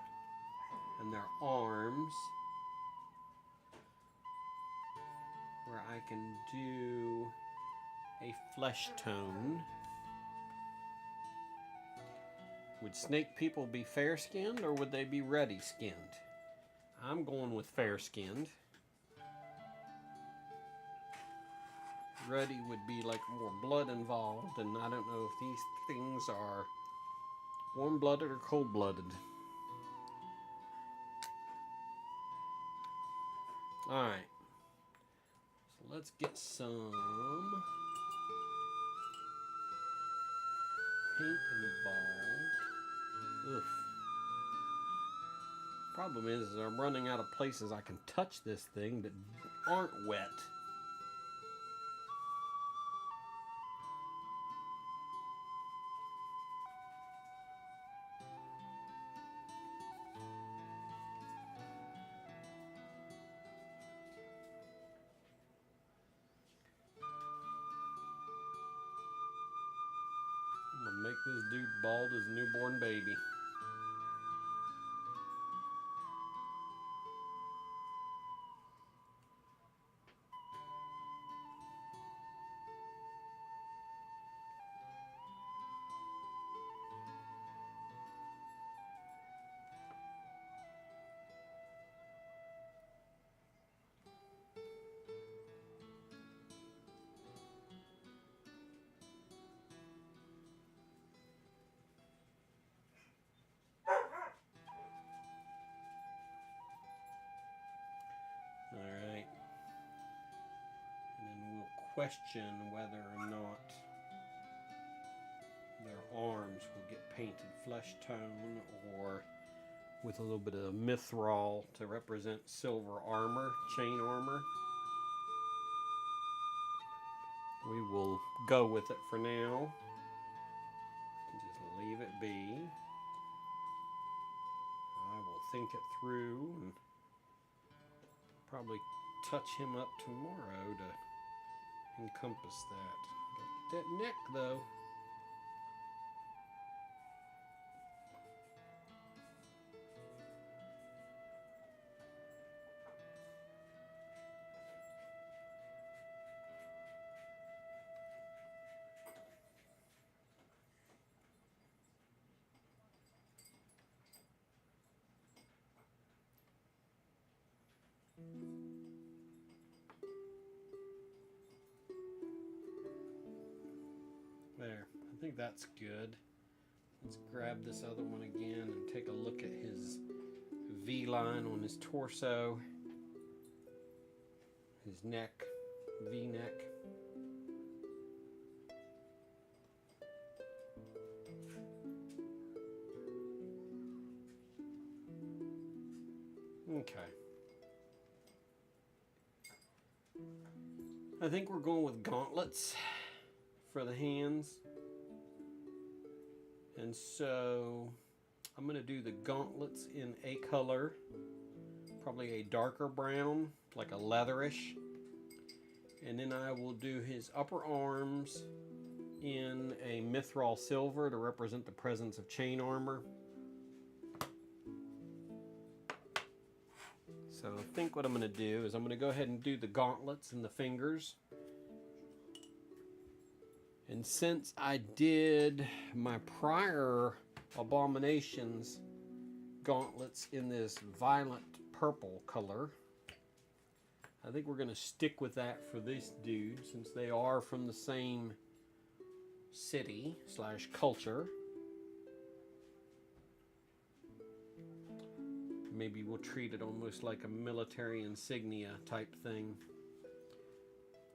and their arms, where I can do a flesh tone. Would snake people be fair-skinned or would they be ruddy-skinned? I'm going with fair-skinned. Ruddy would be like more blood involved, and I don't know if these things are warm-blooded or cold-blooded. Alright, so let's get some paint involved. Oof. Problem is I'm running out of places I can touch this thing that aren't wet. I'm gonna make this dude bald as a newborn baby. question whether or not their arms will get painted flesh tone or with a little bit of mithril to represent silver armor, chain armor. We will go with it for now. Just leave it be. I will think it through and probably touch him up tomorrow to encompass that. Got that neck though. There, I think that's good. Let's grab this other one again and take a look at his V-line on his torso, his neck, V-neck. Okay. I think we're going with gauntlets for the hands. And so I'm going to do the gauntlets in a color, probably a darker brown, like a leatherish. And then I will do his upper arms in a mithril silver to represent the presence of chain armor. So I think what I'm going to do is I'm going to go ahead and do the gauntlets and the fingers. And since I did my prior abominations gauntlets in this violent purple color, I think we're going to stick with that for this dude since they are from the same city / culture. Maybe we'll treat it almost like a military insignia type thing.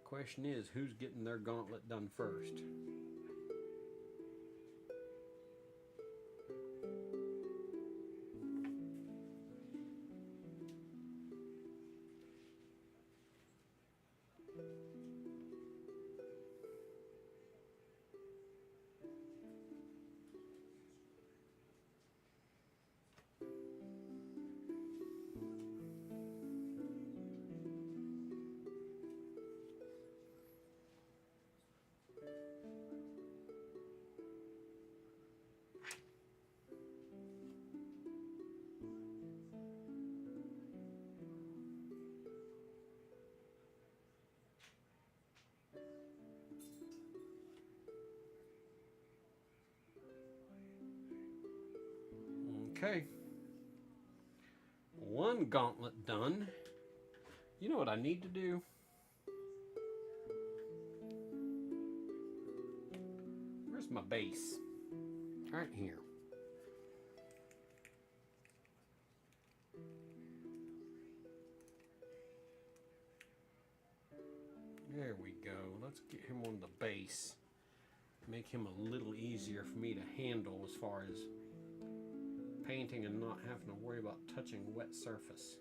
Question is, who's getting their gauntlet done first? Okay, one gauntlet done. You know what I need to do? Where's my base? Right here. There we go. Let's get him on the base. Make him a little easier for me to handle as far as painting and not having to worry about touching wet surface.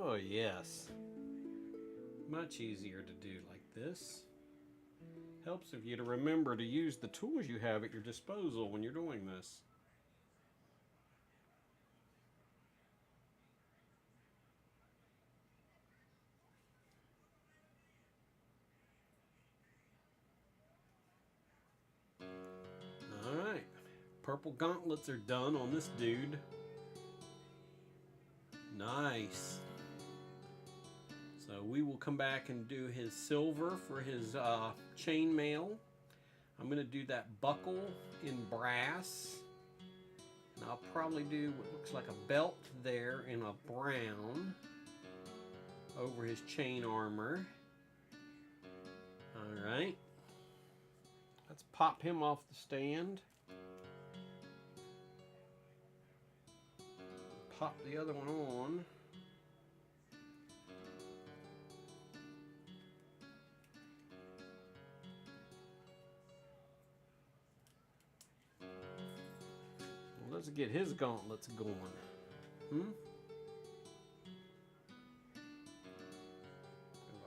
Oh yes, much easier to do like this. Helps of you to remember to use the tools you have at your disposal when you're doing this. Alright, purple gauntlets are done on this dude. Nice. So we will come back and do his silver for his chainmail. I'm going to do that buckle in brass. And I'll probably do what looks like a belt there in a brown over his chain armor. Alright. Let's pop him off the stand. Pop the other one on. Let's get his gauntlets going. If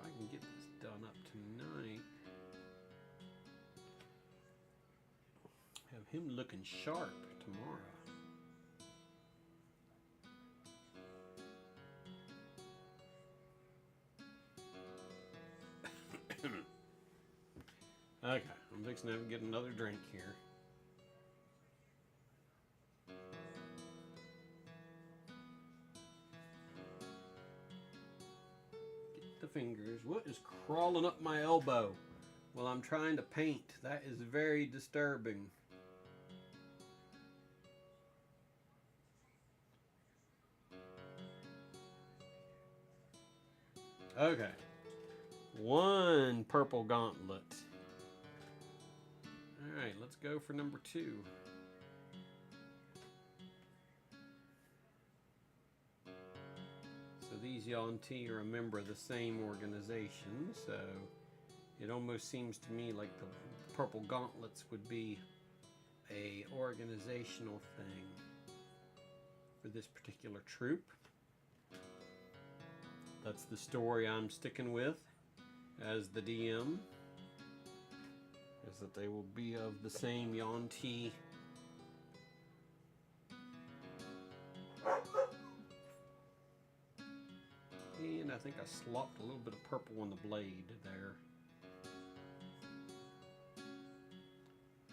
I can get this done up tonight, have him looking sharp tomorrow. Okay, I'm fixing to get another drink here. The fingers. What is crawling up my elbow while I'm trying to paint? That is very disturbing. Okay. One purple gauntlet. Alright, let's go for number 2. So these Yuan-Ti are a member of the same organization, so it almost seems to me like the purple gauntlets would be a organizational thing for this particular troop. That's the story I'm sticking with as the DM, is that they will be of the same Yuan-Ti. And I think I slopped a little bit of purple on the blade there.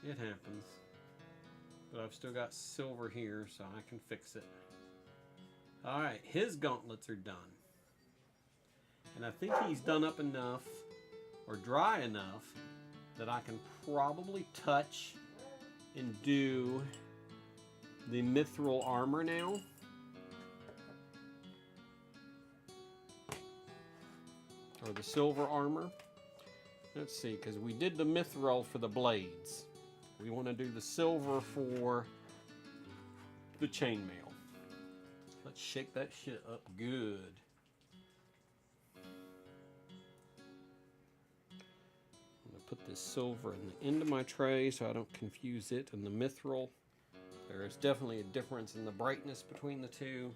It happens. But I've still got silver here, so I can fix it. Alright, his gauntlets are done. And I think he's done up enough, or dry enough, that I can probably touch and do the mithril armor now. Or the silver armor. Let's see, because we did the mithril for the blades. We want to do the silver for the chainmail. Let's shake that shit up good. I'm going to put this silver in the end of my tray so I don't confuse it and the mithril. There is definitely a difference in the brightness between the two.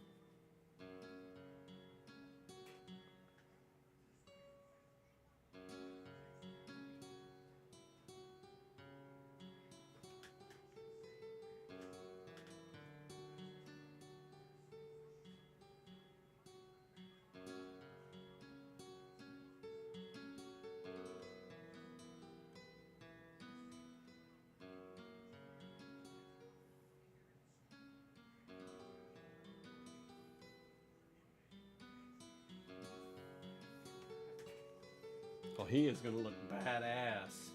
Oh, he is going to look badass.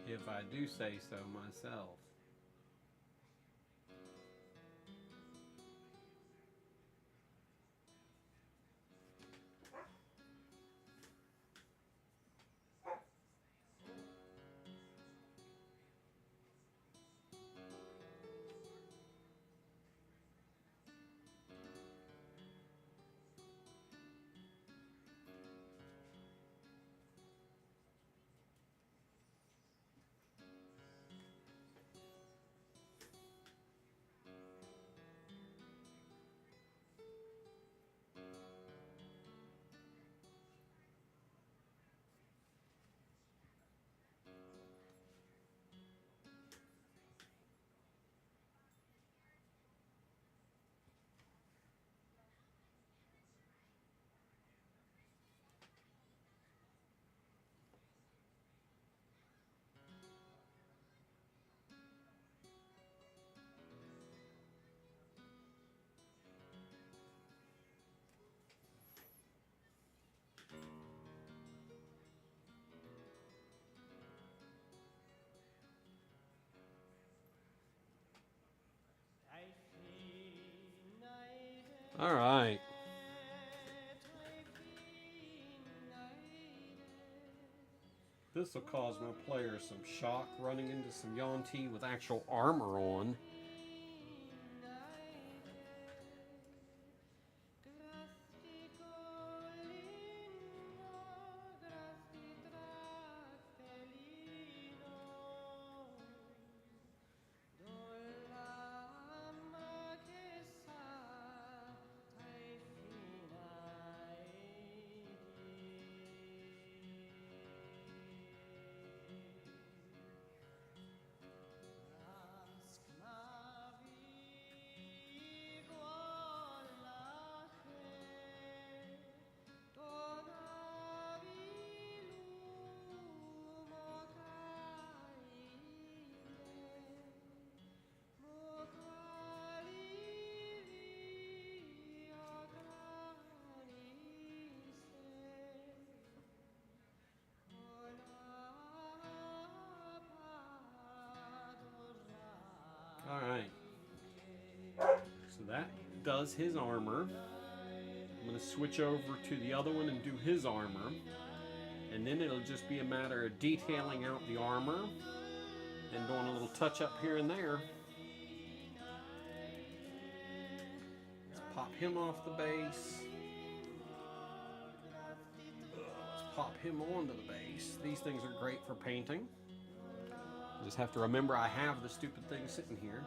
If I do say so myself. All right. This will cause my players some shock running into some Yuan-Ti with actual armor on. Alright, so that does his armor. I'm going to switch over to the other one and do his armor. And then it'll just be a matter of detailing out the armor and doing a little touch up here and there. Let's pop him off the base. Let's pop him onto the base. These things are great for painting. I just have to remember I have the stupid thing sitting here.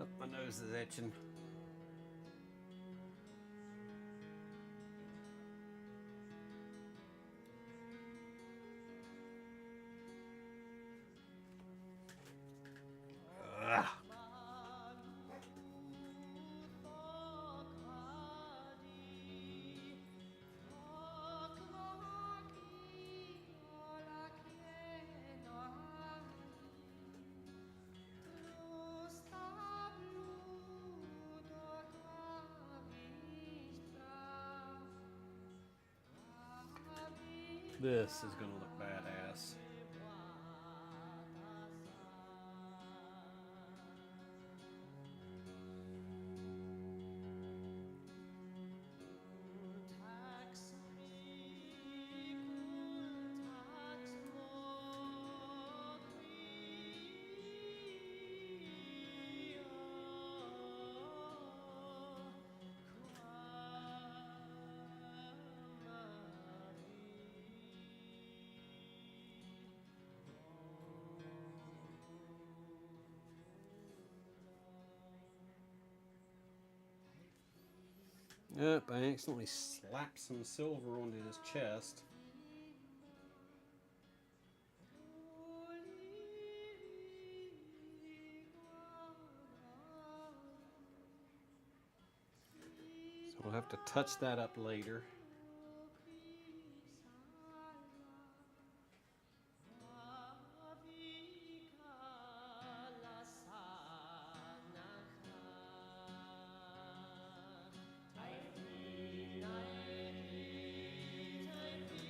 Oh, my nose is itching. Ugh. This is going to look badass. Yep, I accidentally slapped some silver onto his chest. So we'll have to touch that up later.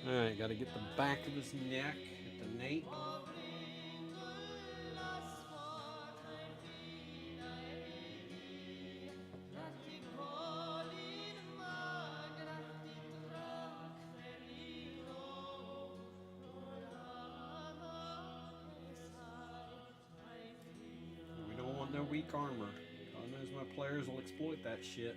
Alright, gotta get the back of his neck at the nape. We don't want no weak armor. God knows my players will exploit that shit.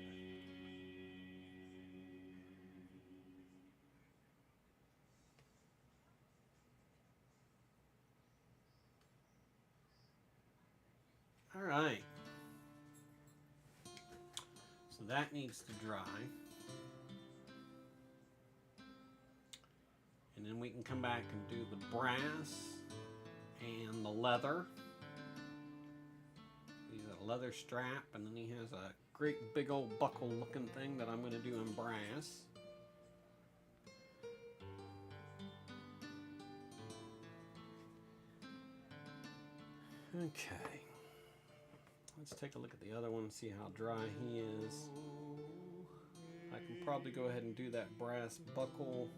Alright, so that needs to dry, and then we can come back and do the brass and the leather. He's a leather strap, and then he has a great big old buckle looking thing that I'm going to do in brass. Okay. Let's take a look at the other one and see how dry he is. I can probably go ahead and do that brass buckle.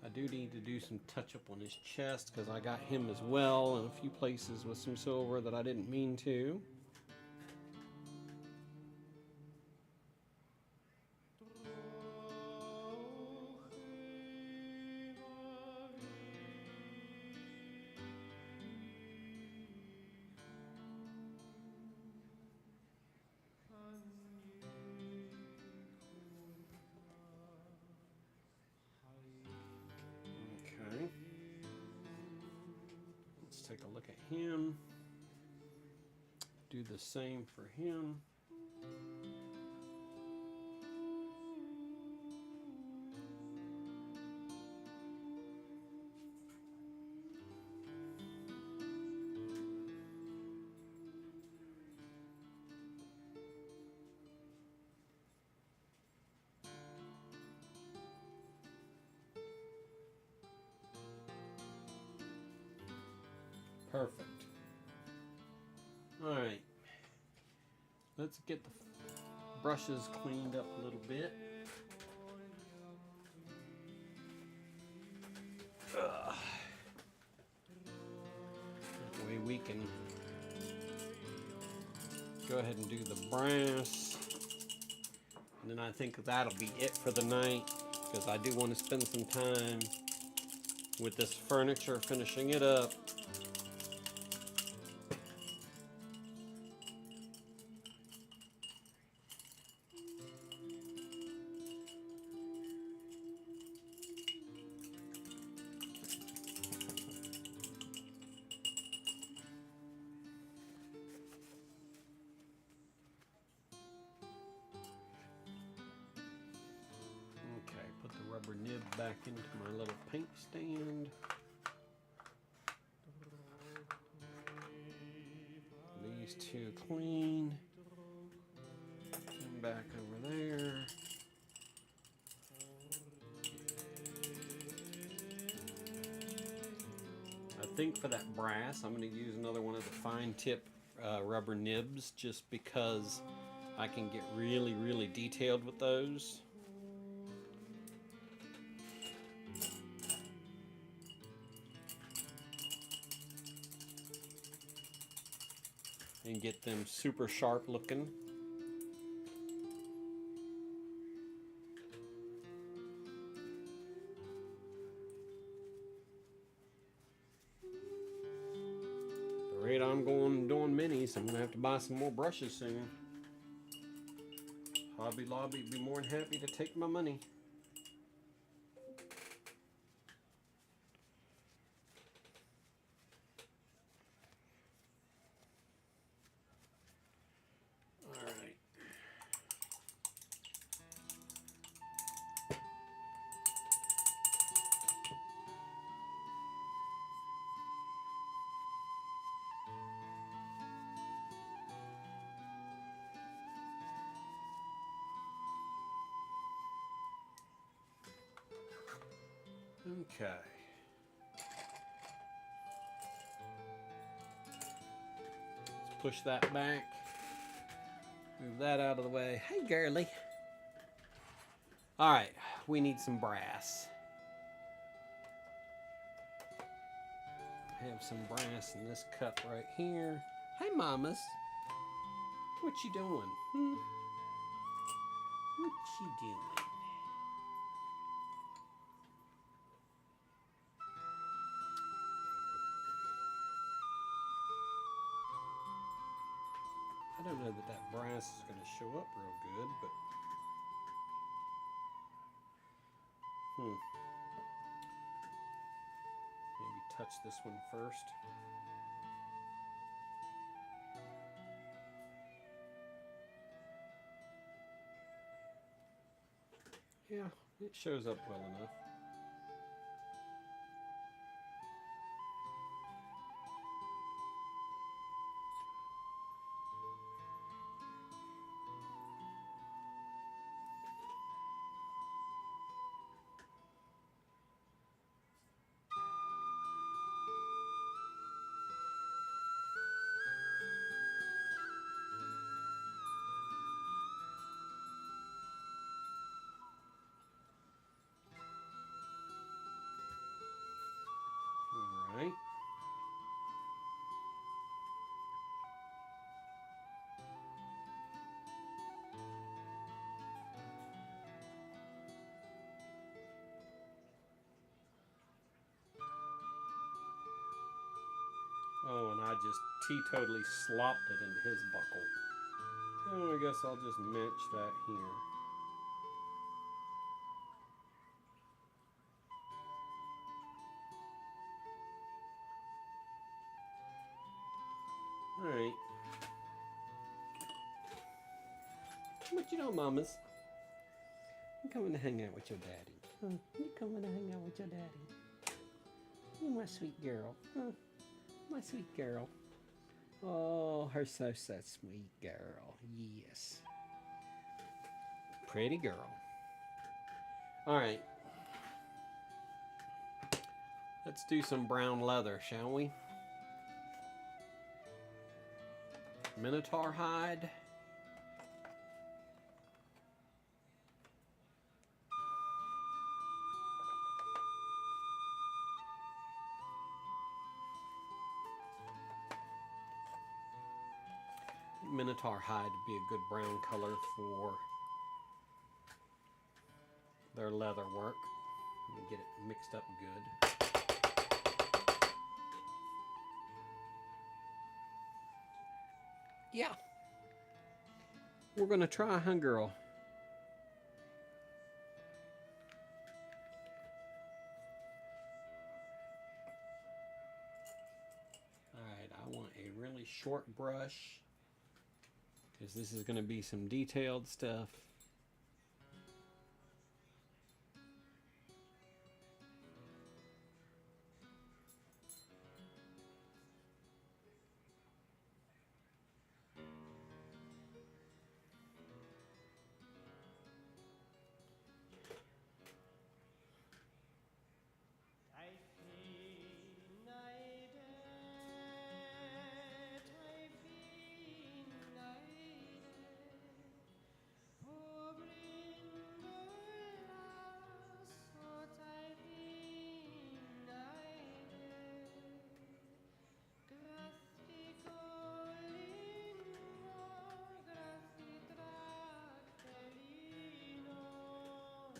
I do need to do some touch up on his chest because I got him as well in a few places with some silver that I didn't mean to. Okay. Let's take a look at him. Do the same for him. Perfect. All right. Let's get the brushes cleaned up a little bit. That way we can go ahead and do the brass. And then I think that'll be it for the night, because I do want to spend some time with this furniture, finishing it up. Put the rubber nib back into my little paint stand. These two clean. And back over there. I think for that brass, I'm going to use another one of the fine tip rubber nibs, just because I can get really, really detailed with those. And get them super sharp looking. The rate I'm going doing minis, I'm gonna have to buy some more brushes soon. Hobby Lobby would be more than happy to take my money. Okay. Let's push that back. Move that out of the way. Hey, girly. All right, we need some brass. I have some brass in this cup right here. Hey, mamas. What you doing? What you doing? I don't know that that brass is going to show up real good, but maybe touch this one first. Yeah, it shows up well enough. Oh, and I just teetotally slopped it into his buckle. Oh, I guess I'll just match that here. Alright. What you know, mamas? I'm coming to hang out with your daddy. Huh? You coming to hang out with your daddy? You my sweet girl. Huh? My sweet girl. Oh, her so sweet girl. Yes. Pretty girl. Alright. Let's do some brown leather, shall we? Minotaur hide. Minotaur hide would be a good brown color for their leather work. Let me get it mixed up good. Yeah. We're going to try, huh, girl? Alright, I want a really short brush because this is going to be some detailed stuff.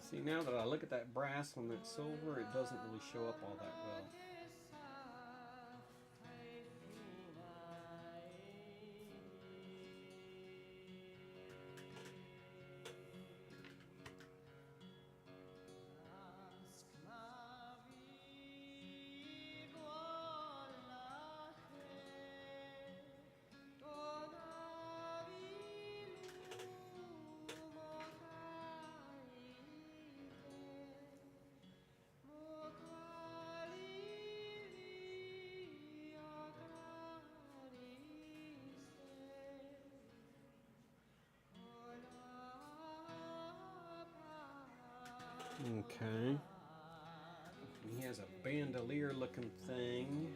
See, now that I look at that brass on that silver, it doesn't really show up all that well. Okay. He has a bandolier looking thing.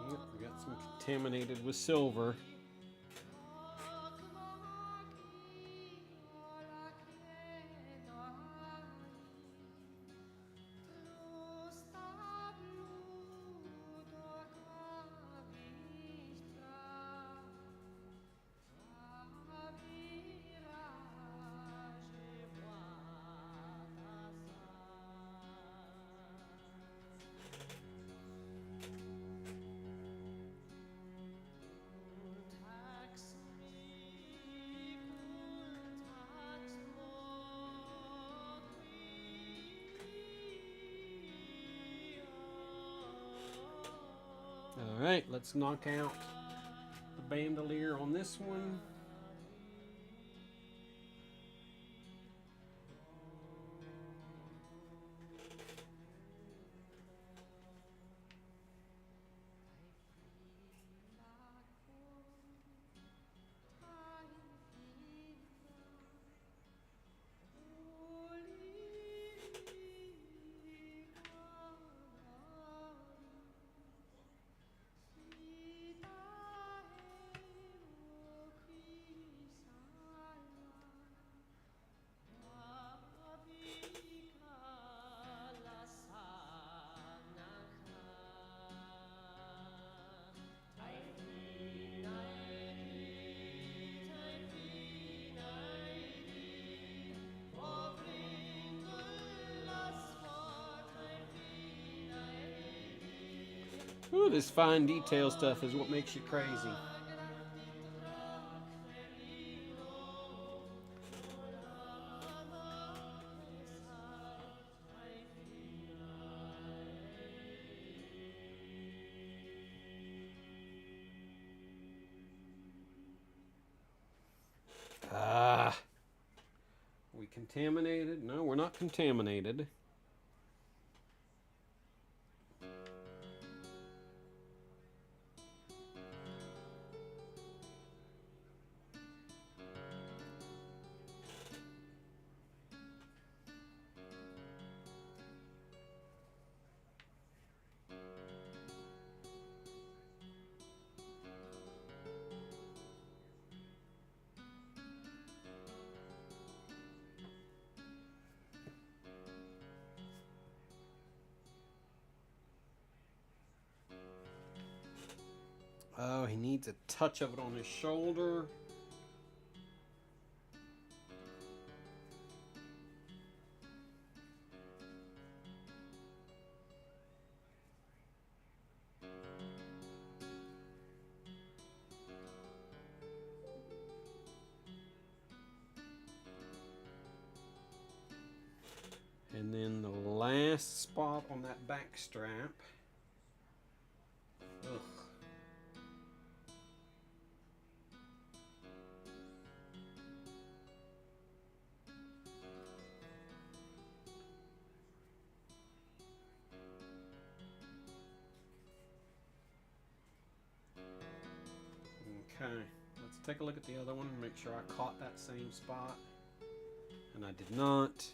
Yep, we got some contaminated with silver. Alright, let's knock out the bandolier on this one. Ooh, this fine detail stuff is what makes you crazy. Ah. Are we contaminated? No, we're not contaminated. Oh, he needs a touch of it on his shoulder. And then the last spot on that back strap. Ugh. Okay, let's take a look at the other one and make sure I caught that same spot. And I did not.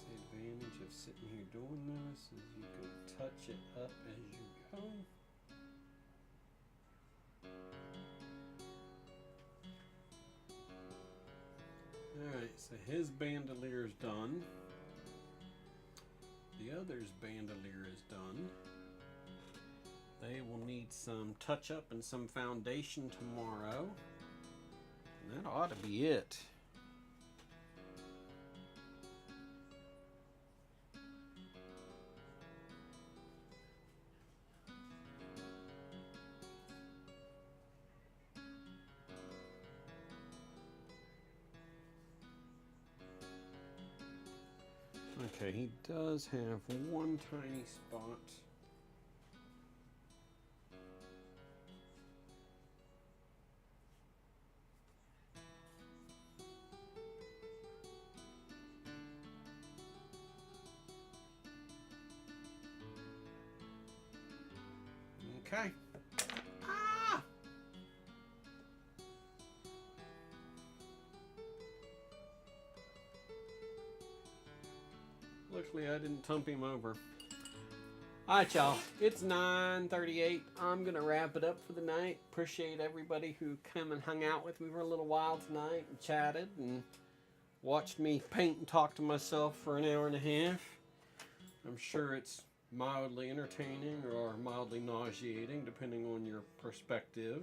The advantage of sitting here doing this is you can touch it up as you go. Alright, so his bandolier is done. The other's bandolier is done. They will need some touch-up and some foundation tomorrow. And that ought to be it. Okay, he does have one tiny spot. Okay. Ah! Luckily, I didn't tump him over. Alright, y'all. It's 9:38. I'm going to wrap it up for the night. Appreciate everybody who came and hung out with me for a little while tonight and chatted and watched me paint and talk to myself for an hour and a half. I'm sure it's mildly entertaining or mildly nauseating, depending on your perspective.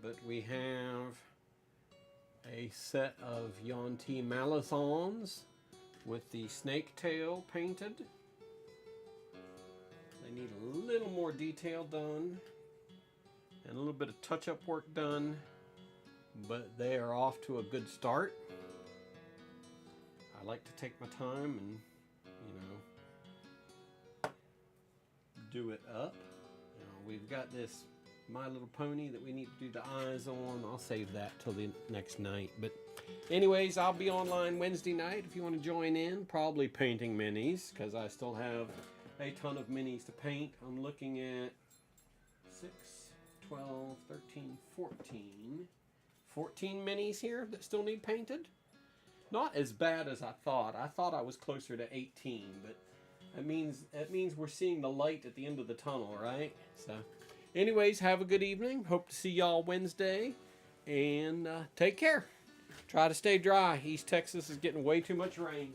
But we have a set of Yuan-Ti Marathons with the snake tail painted. They need a little more detail done and a little bit of touch-up work done, but they are off to a good start. I like to take my time and, do it up. We've got this My Little Pony that we need to do the eyes on. I'll save that till the next night. But anyways, I'll be online Wednesday night if you want to join in. Probably painting minis because I still have a ton of minis to paint. I'm looking at 6, 12, 13, 14. 14 minis here that still need painted. Not as bad as I thought. I thought I was closer to 18, but that means we're seeing the light at the end of the tunnel, right? So anyways, have a good evening. Hope to see y'all Wednesday. And take care. Try to stay dry. East Texas is getting way too much rain.